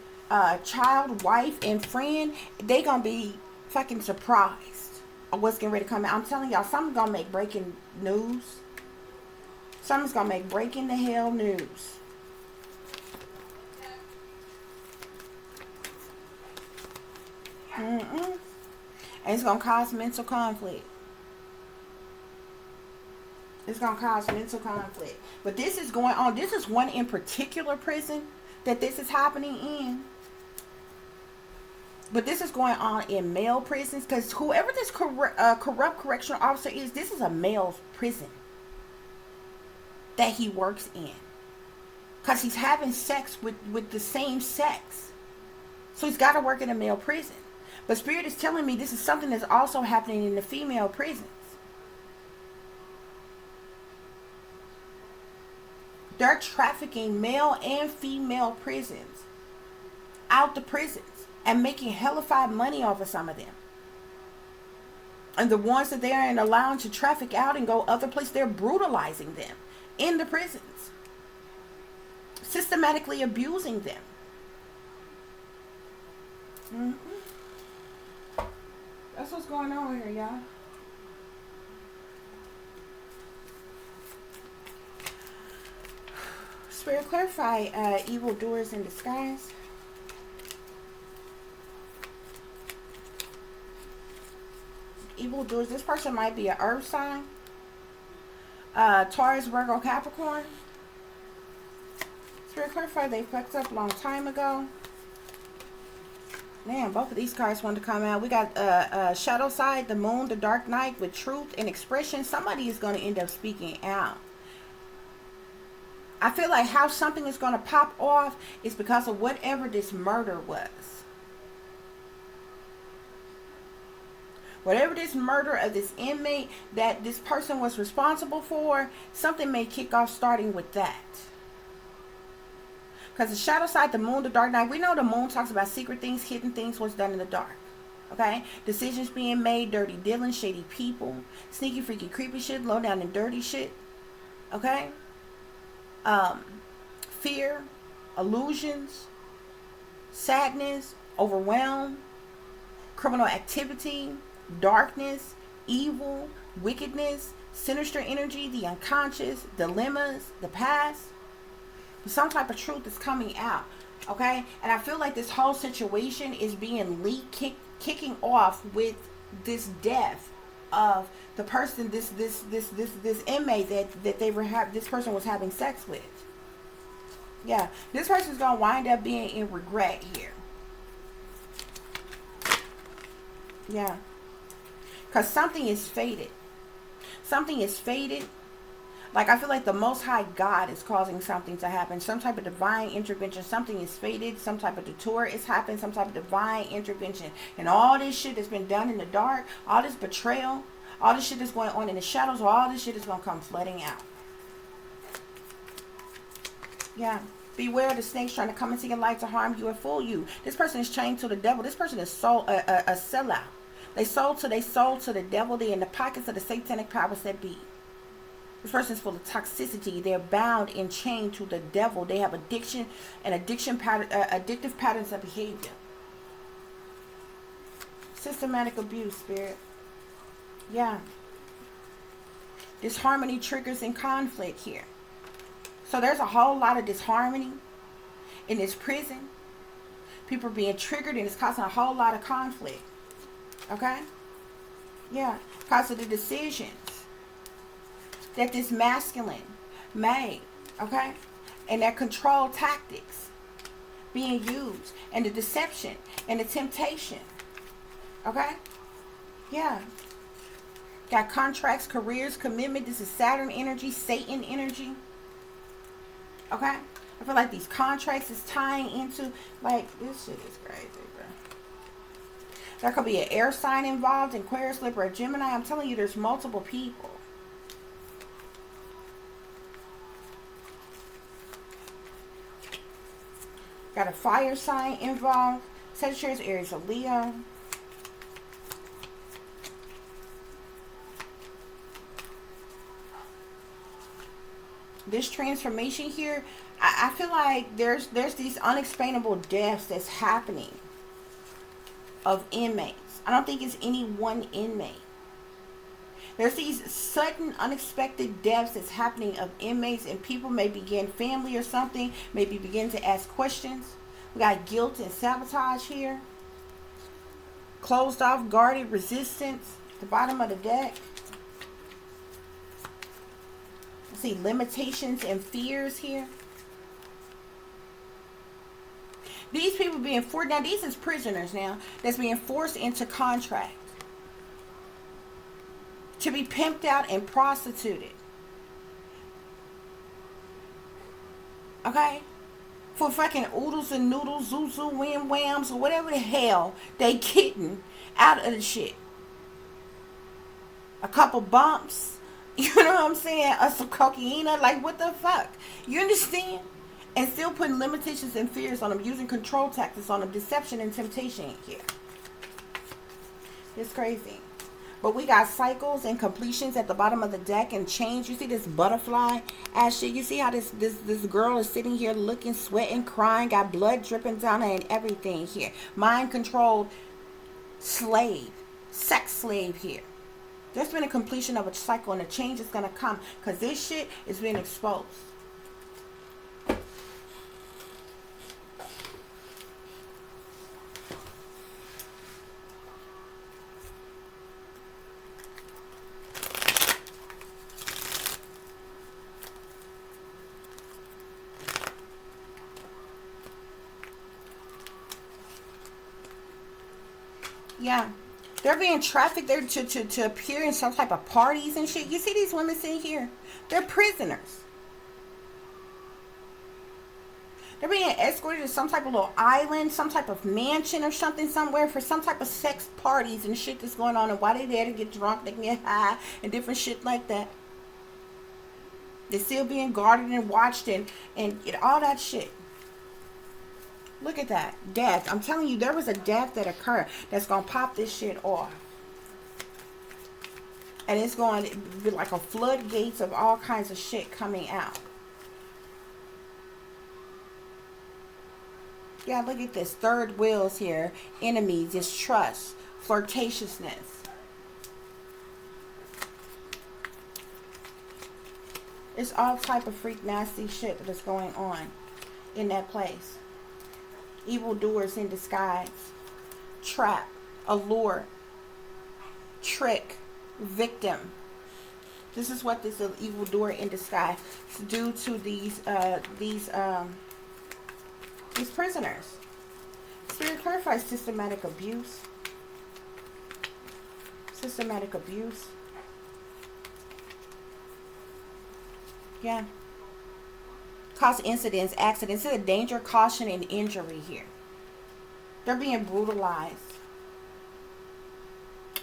child, wife, and friend, they gonna be fucking surprised of what's getting ready to come out. I'm telling y'all, something's gonna make breaking news. Something's gonna make breaking the hell news. And it's going to cause mental conflict. It's going to cause mental conflict. But this is going on. This is one in particular prison that this is happening in. But this is going on in male prisons. Because whoever this corrupt correctional officer is, this is a male prison that he works in. Because he's having sex with the same sex. So he's got to work in a male prison. But Spirit is telling me this is something that's also happening in the female prisons. They're trafficking male and female prisons out the prisons and making hellified money off of some of them. And the ones that they are allowing to traffic out and go other places, they're brutalizing them in the prisons. Systematically abusing them. That's what's going on here, y'all. Spirit, clarify evildoers in disguise. Evildoers. This person might be an earth sign. Taurus, Virgo, Capricorn. Spirit, clarify they fucked up a long time ago. Man, both of these cards want to come out. We got shadow side, the moon, the dark night with truth and expression. Somebody is going to end up speaking out. I feel like how something is going to pop off is because of whatever this murder was. Whatever this murder of this inmate that this person was responsible for, something may kick off starting with that. Because the shadow side, the moon, the dark night, we know the moon talks about secret things, hidden things, what's done in the dark. Okay? Decisions being made, dirty dealing, shady people, sneaky, freaky, creepy shit, low down and dirty shit. Okay? Fear, illusions, sadness, overwhelm, criminal activity, darkness, evil, wickedness, sinister energy, the unconscious, dilemmas, the past. Some type of truth is coming out, okay? And I feel like this whole situation is being kicking off with this death of the person, this inmate that this person was having sex with. Yeah, this person's gonna wind up being in regret here. Yeah, because something is fated. Something is fated. Like, I feel like the Most High God is causing something to happen. Some type of divine intervention. Something is fated. Some type of detour is happening. Some type of divine intervention. And all this shit that's been done in the dark, all this betrayal, all this shit that's going on in the shadows, all this shit is going to come flooding out. Yeah. Beware of the snakes trying to come into your life to harm you and fool you. This person is chained to the devil. This person is a sellout. They sold to the devil. They're in the pockets of the satanic powers that be. This person is full of toxicity. They're bound and chained to the devil. They have addiction and addictive patterns of behavior. Systematic abuse, Spirit. Yeah. Disharmony triggers and conflict here. So there's a whole lot of disharmony in this prison. People are being triggered and it's causing a whole lot of conflict. Okay? Yeah. Because of the decisions that this masculine made. Okay? And their control tactics being used. And the deception and the temptation. Okay? Yeah. Got contracts, careers, commitment. This is Saturn energy, Satan energy. Okay? I feel like these contracts is tying into, like, this shit is crazy, bro. There could be an air sign involved, Aquarius, Libra, or Gemini. I'm telling you, there's multiple people. Got a fire sign involved. Sagittarius, Aries, or Leo. This transformation here, I feel like there's these unexplainable deaths that's happening of inmates. I don't think it's any one inmate. There's these sudden unexpected deaths that's happening of inmates, and people may begin, family or something, maybe begin to ask questions. We got guilt and sabotage here. Closed off, guarded, resistance. The bottom of the deck. See limitations and fears here. These people being forced, now these is prisoners now, that's being forced into contract to be pimped out and prostituted. Okay? For fucking oodles and noodles, zuzu, wham whams, or whatever the hell they getting out of the shit. A couple bumps. You know what I'm saying? Some cocaine, like what the fuck? You understand? And still putting limitations and fears on them, using control tactics on them, deception and temptation here. It's crazy. But we got cycles and completions at the bottom of the deck and change. You see this butterfly ass shit? You see how this girl is sitting here looking, sweating, crying, got blood dripping down her and everything here. Mind controlled slave, sex slave here. There's been a completion of a cycle and a change is going to come. Because this shit is being exposed. Yeah. They're being trafficked there to appear in some type of parties and shit. You see these women sitting here? They're prisoners. They're being escorted to some type of little island, some type of mansion or something somewhere for some type of sex parties and shit that's going on. And while they're there to get drunk, they can get high and different shit like that. They're still being guarded and watched and all that shit. Look at that. Death. I'm telling you, there was a death that occurred that's going to pop this shit off. And it's going to be like a floodgates of all kinds of shit coming out. Yeah, look at this. Third wheels here. Enemies, distrust, flirtatiousness. It's all type of freak nasty shit that is going on in that place. Evildoers in disguise. Trap. Allure. Trick. Victim. This is what this evildoer in disguise do to these prisoners. Spirit clarifies systematic abuse. Systematic abuse. Yeah. Cause incidents, accidents. This is a danger, caution, and injury here. They're being brutalized.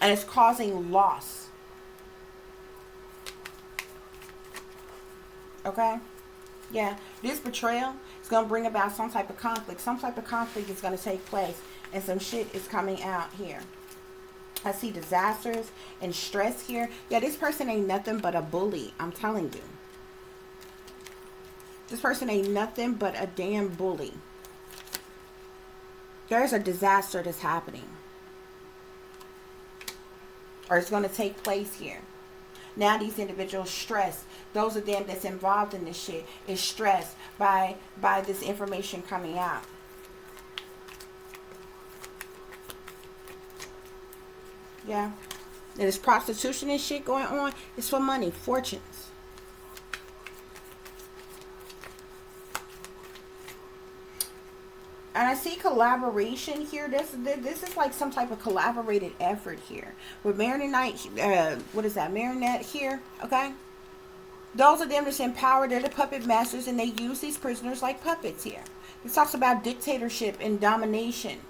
And it's causing loss. Okay? Yeah. This betrayal is going to bring about some type of conflict. Some type of conflict is going to take place. And some shit is coming out here. I see disasters and stress here. Yeah, this person ain't nothing but a bully. I'm telling you. This person ain't nothing but a damn bully. There's a disaster that's happening. or it's going to take place here. Now these individuals stressed. Those of them that's involved in this shit is stressed by this information coming out. Yeah. And this prostitution and shit going on is for money, fortunes. And I see collaboration here. This is like some type of collaborated effort here. With Marinette, what is that? Marinette here, okay? Those of them that's in power, they're the puppet masters, and they use these prisoners like puppets here. This talks about dictatorship and domination.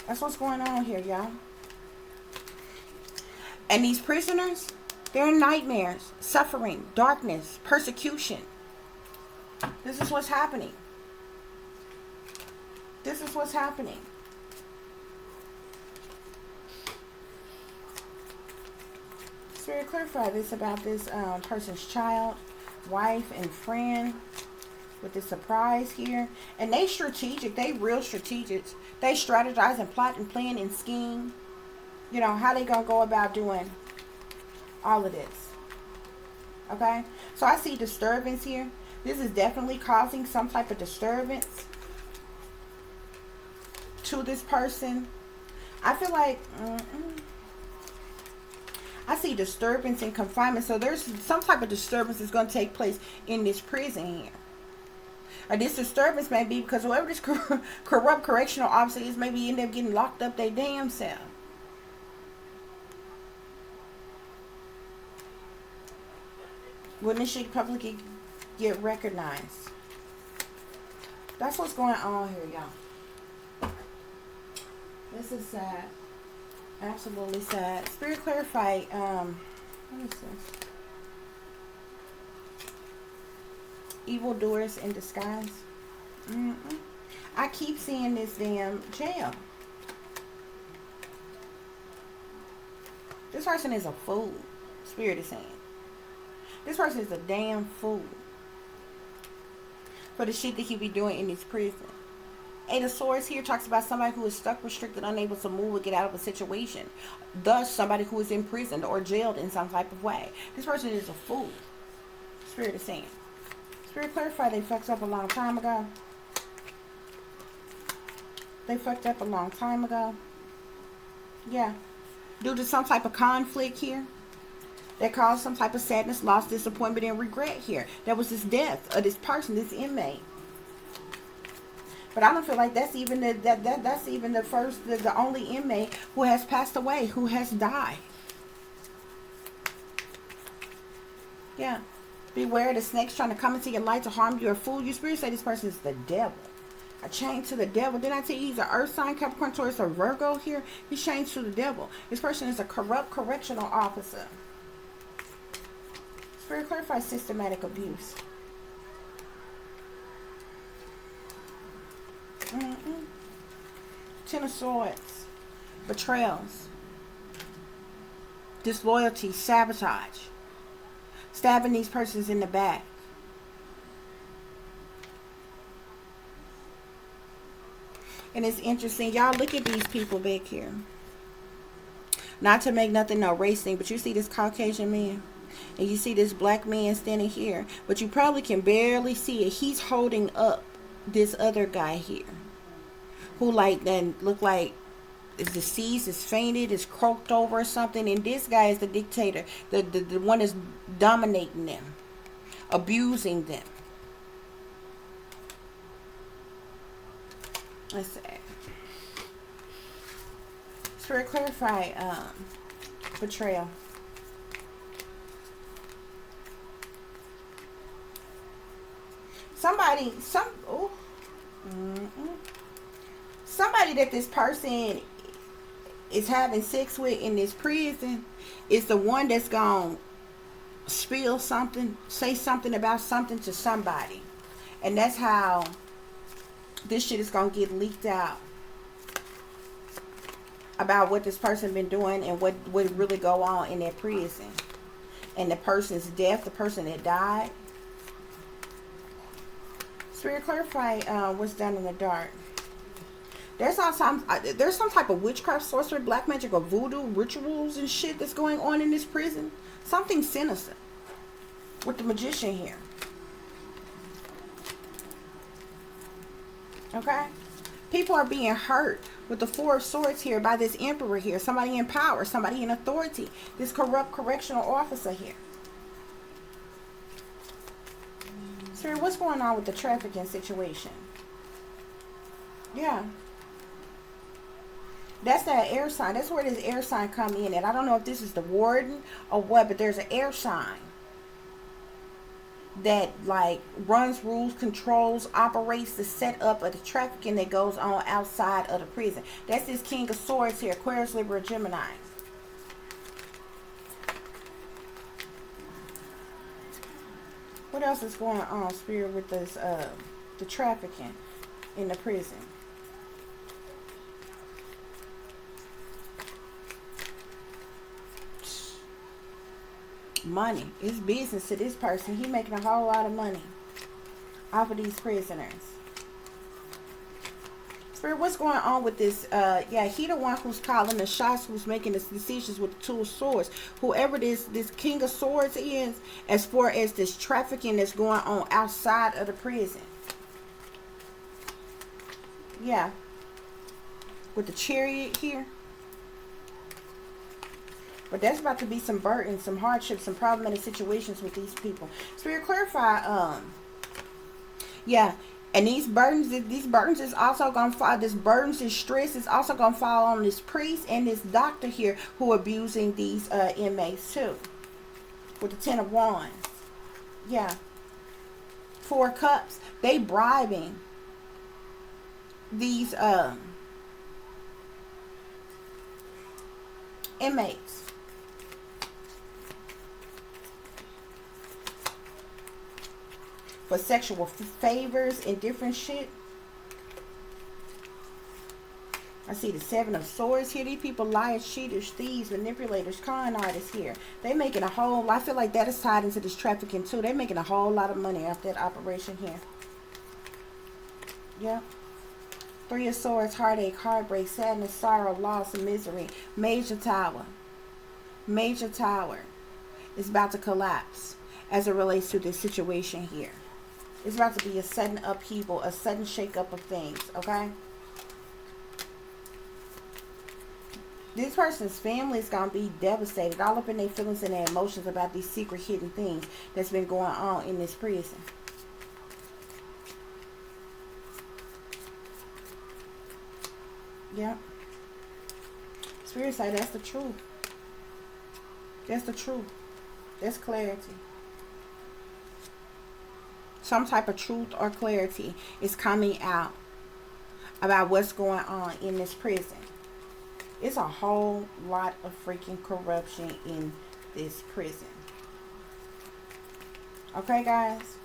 That's what's going on here, y'all. And these prisoners, they're in nightmares, suffering, darkness, persecution. This is what's happening. This is what's happening. Spirit, clarify this about this person's child, wife, and friend with the surprise here. And they strategic. They real strategic. They strategize and plot and plan and scheme. You know, how they going to go about doing all of this. Okay? So I see disturbance here. This is definitely causing some type of disturbance to this person. I feel like I see disturbance and confinement. So there's some type of disturbance that's going to take place in this prison here. Or this disturbance may be because whoever this corrupt correctional officer is, maybe end up getting locked up their damn self. When this shit publicly get recognized. That's what's going on here, y'all. This is sad. Absolutely sad. Spirit, clarify. What is this? Evildoers in disguise. I keep seeing this damn jail. This person is a fool. Spirit is saying. This person is a damn fool for the shit that he be doing in this prison. Eight of Swords here talks about somebody who is stuck, restricted, unable to move or get out of a situation. Thus, somebody who is imprisoned or jailed in some type of way. This person is a fool. Spirit is saying. Spirit, clarify they fucked up a long time ago. They fucked up a long time ago. Yeah. Due to some type of conflict here. That caused some type of sadness, loss, disappointment, and regret here. That was this death of this person, this inmate. But I don't feel like that's even that's even the only inmate who has passed away, who has died. Yeah. Beware the snakes trying to come into your light to harm you or fool you. Spirit say this person is the devil. A chain to the devil. Didn't I tell you he's an earth sign, Capricorn, Taurus, or Virgo here? He's chained to the devil. This person is a corrupt correctional officer. Spirit, clarify systematic abuse. Ten of Swords. Betrayals. Disloyalty. Sabotage. Stabbing these persons in the back. And it's interesting. Y'all look at these people back here. Not to make nothing no race thing, but you see this Caucasian man. And you see this black man standing here. But you probably can barely see it. He's holding up this other guy here. Who like then look like is deceased, is fainted, is croaked over or something. And this guy is the dictator. The one that's dominating them. Abusing them. Let's see. Spirit, clarify betrayal. Somebody that this person is having sex with in this prison is the one that's gonna spill something, say something about something to somebody. And that's how this shit is gonna get leaked out about what this person been doing and what would really go on in that prison. And the person's death, the person that died. Spirit, clarify what's done in the dark. There's some type of witchcraft, sorcery, black magic, or voodoo rituals and shit that's going on in this prison. Something sinister with the magician here. Okay? People are being hurt with the Four of Swords here by this emperor here. Somebody in power, somebody in authority. This corrupt correctional officer here. Spirit, what's going on with the trafficking situation? Yeah. That's that air sign. That's where this air sign come in at. I don't know if this is the warden or what, but there's an air sign that like runs, rules, controls, operates the setup of the trafficking that goes on outside of the prison. That's this King of Swords here, Aquarius, Libra, Gemini. What else is going on, Spirit, with this the trafficking in the prison? Money. It's business to this person. He making a whole lot of money off of these prisoners. Spirit, what's going on with this? Yeah, he the one who's calling the shots, who's making the decisions with the Two of Swords. Whoever this King of Swords is, as far as this trafficking that's going on outside of the prison. Yeah. With the Chariot here. But there's about to be some burden, some hardship, some problematic situations with these people. Spirit, clarify, yeah, and these burdens is also gonna fall. This burdens, this stress is also gonna fall on this priest and this doctor here who are abusing these inmates too. With the Ten of Wands, yeah, Four of Cups. They bribing these inmates. For sexual favors and different shit. I see the Seven of Swords here. These people liars, cheaters, thieves, manipulators, con artists here. They making a whole, I feel like that is tied into this trafficking too. They're making a whole lot of money off that operation here. Yeah. Three of Swords, heartache, heartbreak, sadness, sorrow, loss, and misery. Major tower. Major tower is about to collapse as it relates to this situation here. It's about to be a sudden upheaval, a sudden shake-up of things, okay? This person's family is going to be devastated, all up in their feelings and their emotions about these secret hidden things that's been going on in this prison. Yep. Spirit side, that's the truth. That's the truth. That's clarity. Some type of truth or clarity is coming out about what's going on in this prison. It's a whole lot of freaking corruption in this prison. Okay, guys?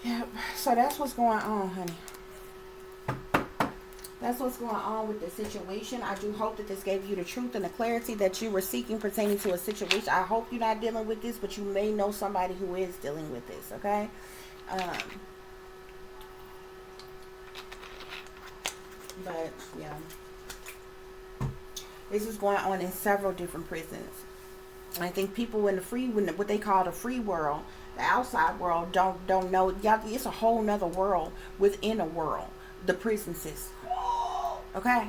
Yep. So that's what's going on, honey. That's what's going on with the situation. I do hope that this gave you the truth and the clarity that you were seeking pertaining to a situation. I hope you're not dealing with this, but you may know somebody who is dealing with this, okay? But, yeah. This is going on in several different prisons. I think people in the what they call the free world, the outside world, don't know. Yeah, it's a whole nother world within a world. The prison system. Okay.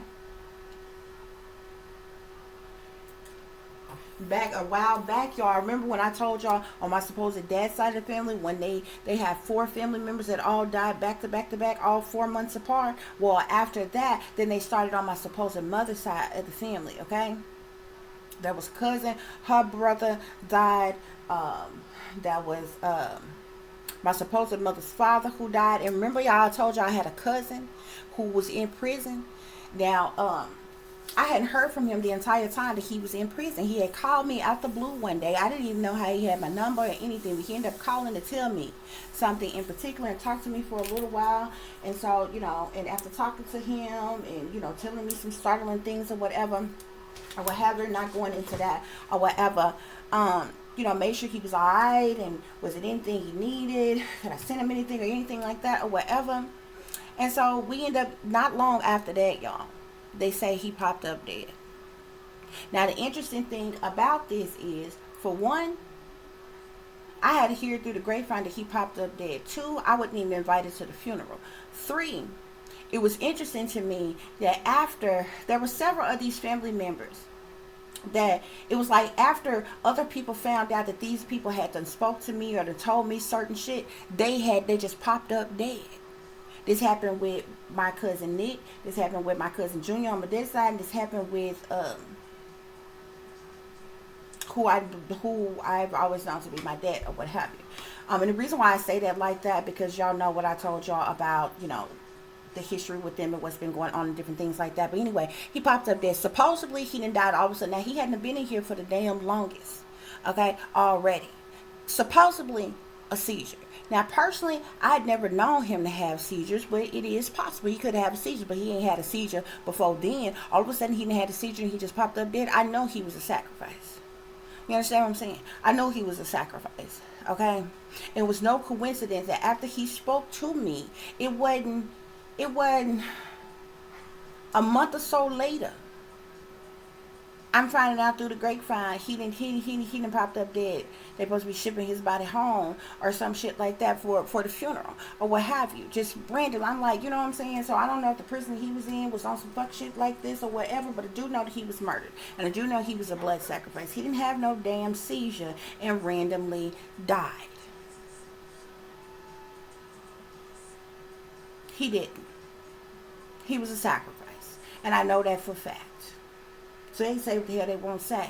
A while back, y'all remember when I told y'all on my supposed dad's side of the family, when they had 4 family members that all died back to back to back, all 4 months apart. Well, after that, then they started on my supposed mother's side of the family. Okay, that was cousin, her brother died. That was my supposed mother's father who died. And remember, y'all, I told y'all I had a cousin who was in prison. Now, I hadn't heard from him the entire time that he was in prison. He had called me out the blue one day. I didn't even know how he had my number or anything. But he ended up calling to tell me something in particular and talk to me for a little while. And so, you know, and after talking to him and, you know, telling me some startling things or whatever, not going into that or whatever, you know, made sure he was all right and was it anything he needed? Could I send him anything or anything like that or whatever? And so we end up, not long after that, y'all, they say he popped up dead. Now, the interesting thing about this is, for one, I had to hear through the grapevine that he popped up dead. Two, I wasn't even invited to the funeral. Three, it was interesting to me that after, there were several of these family members, that it was like after other people found out that these people had done spoke to me or done told me certain shit, they just popped up dead. This happened with my cousin Nick. This happened with my cousin Junior on my dad's side. And this happened with who I've always known to be my dad or what have you. And the reason why I say that like that, because y'all know what I told y'all about, you know, the history with them and what's been going on and different things like that. But anyway, he popped up there. Supposedly he done died all of a sudden. Now, he hadn't been in here for the damn longest, okay, already. Supposedly a seizure. Now, personally, I had never known him to have seizures, but it is possible he could have a seizure, but he ain't had a seizure before then. All of a sudden he didn't have a seizure and he just popped up dead. I know he was a sacrifice. You understand what I'm saying? I know he was a sacrifice, okay? It was no coincidence that after he spoke to me, it wasn't a month or so later, I'm finding out through the grapevine he didn't popped up dead. They supposed to be shipping his body home or some shit like that for the funeral or what have you. Just random. I'm like, you know what I'm saying? So I don't know if the prison he was in was on some fuck shit like this or whatever, but I do know that he was murdered. And I do know he was a blood sacrifice. He didn't have no damn seizure and randomly died. He didn't. He was a sacrifice. And I know that for a fact. So they say what the hell they won't say.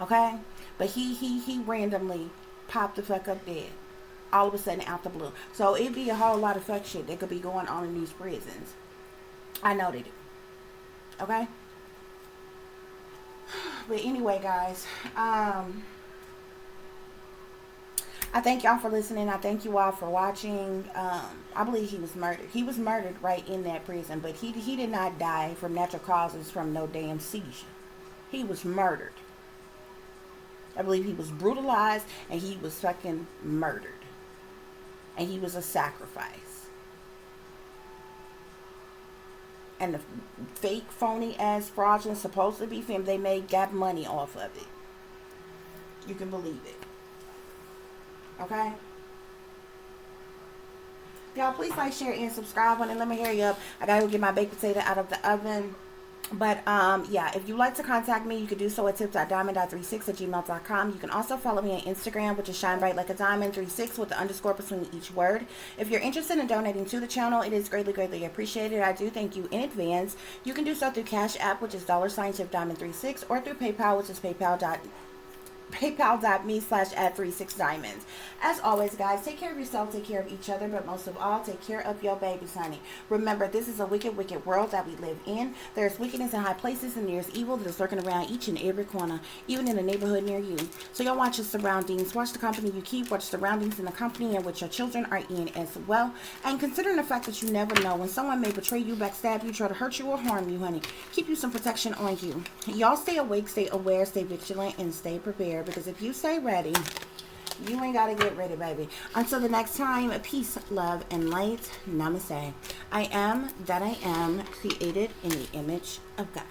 Okay? But he randomly popped the fuck up dead. All of a sudden out the blue. So it'd be a whole lot of fuck shit that could be going on in these prisons. I know they do. Okay? But anyway, guys. I thank y'all for listening. I thank you all for watching. I believe he was murdered. He was murdered right in that prison. But he did not die from natural causes from no damn seizure. He was murdered. I believe he was brutalized and he was fucking murdered. And he was a sacrifice. And the fake, phony ass, fraudulent, supposed to be film, they got money off of it. You can believe it. Okay? Y'all, please like, share, and subscribe. And let me hurry up. I gotta go get my baked potato out of the oven. But, yeah, if you'd like to contact me, you can do so at tips.diamond.36@gmail.com. You can also follow me on Instagram, which is shinebrightlikeadiamond36 with the underscore between each word. If you're interested in donating to the channel, it is greatly, greatly appreciated. I do thank you in advance. You can do so through CASHAPP, which is $tipdiamond36, or through PayPal, which is paypal.me/@36diamonds. As always, guys, take care of yourself, take care of each other, but most of all, take care of your babies, honey. Remember, this is a wicked, wicked world that we live in. There's wickedness in high places, and there's evil that is lurking around each and every corner, even in the neighborhood near you. So y'all watch your surroundings, watch the company you keep, watch surroundings in the company in which your children are in as well. And considering the fact that you never know when someone may betray you, backstab you, try to hurt you, or harm you, honey, keep you some protection on you. Y'all stay awake, stay aware, stay vigilant, and stay prepared. Because if you stay ready, you ain't got to get ready, baby. Until the next time, peace, love, and light. Namaste. I am that I am, created in the image of God.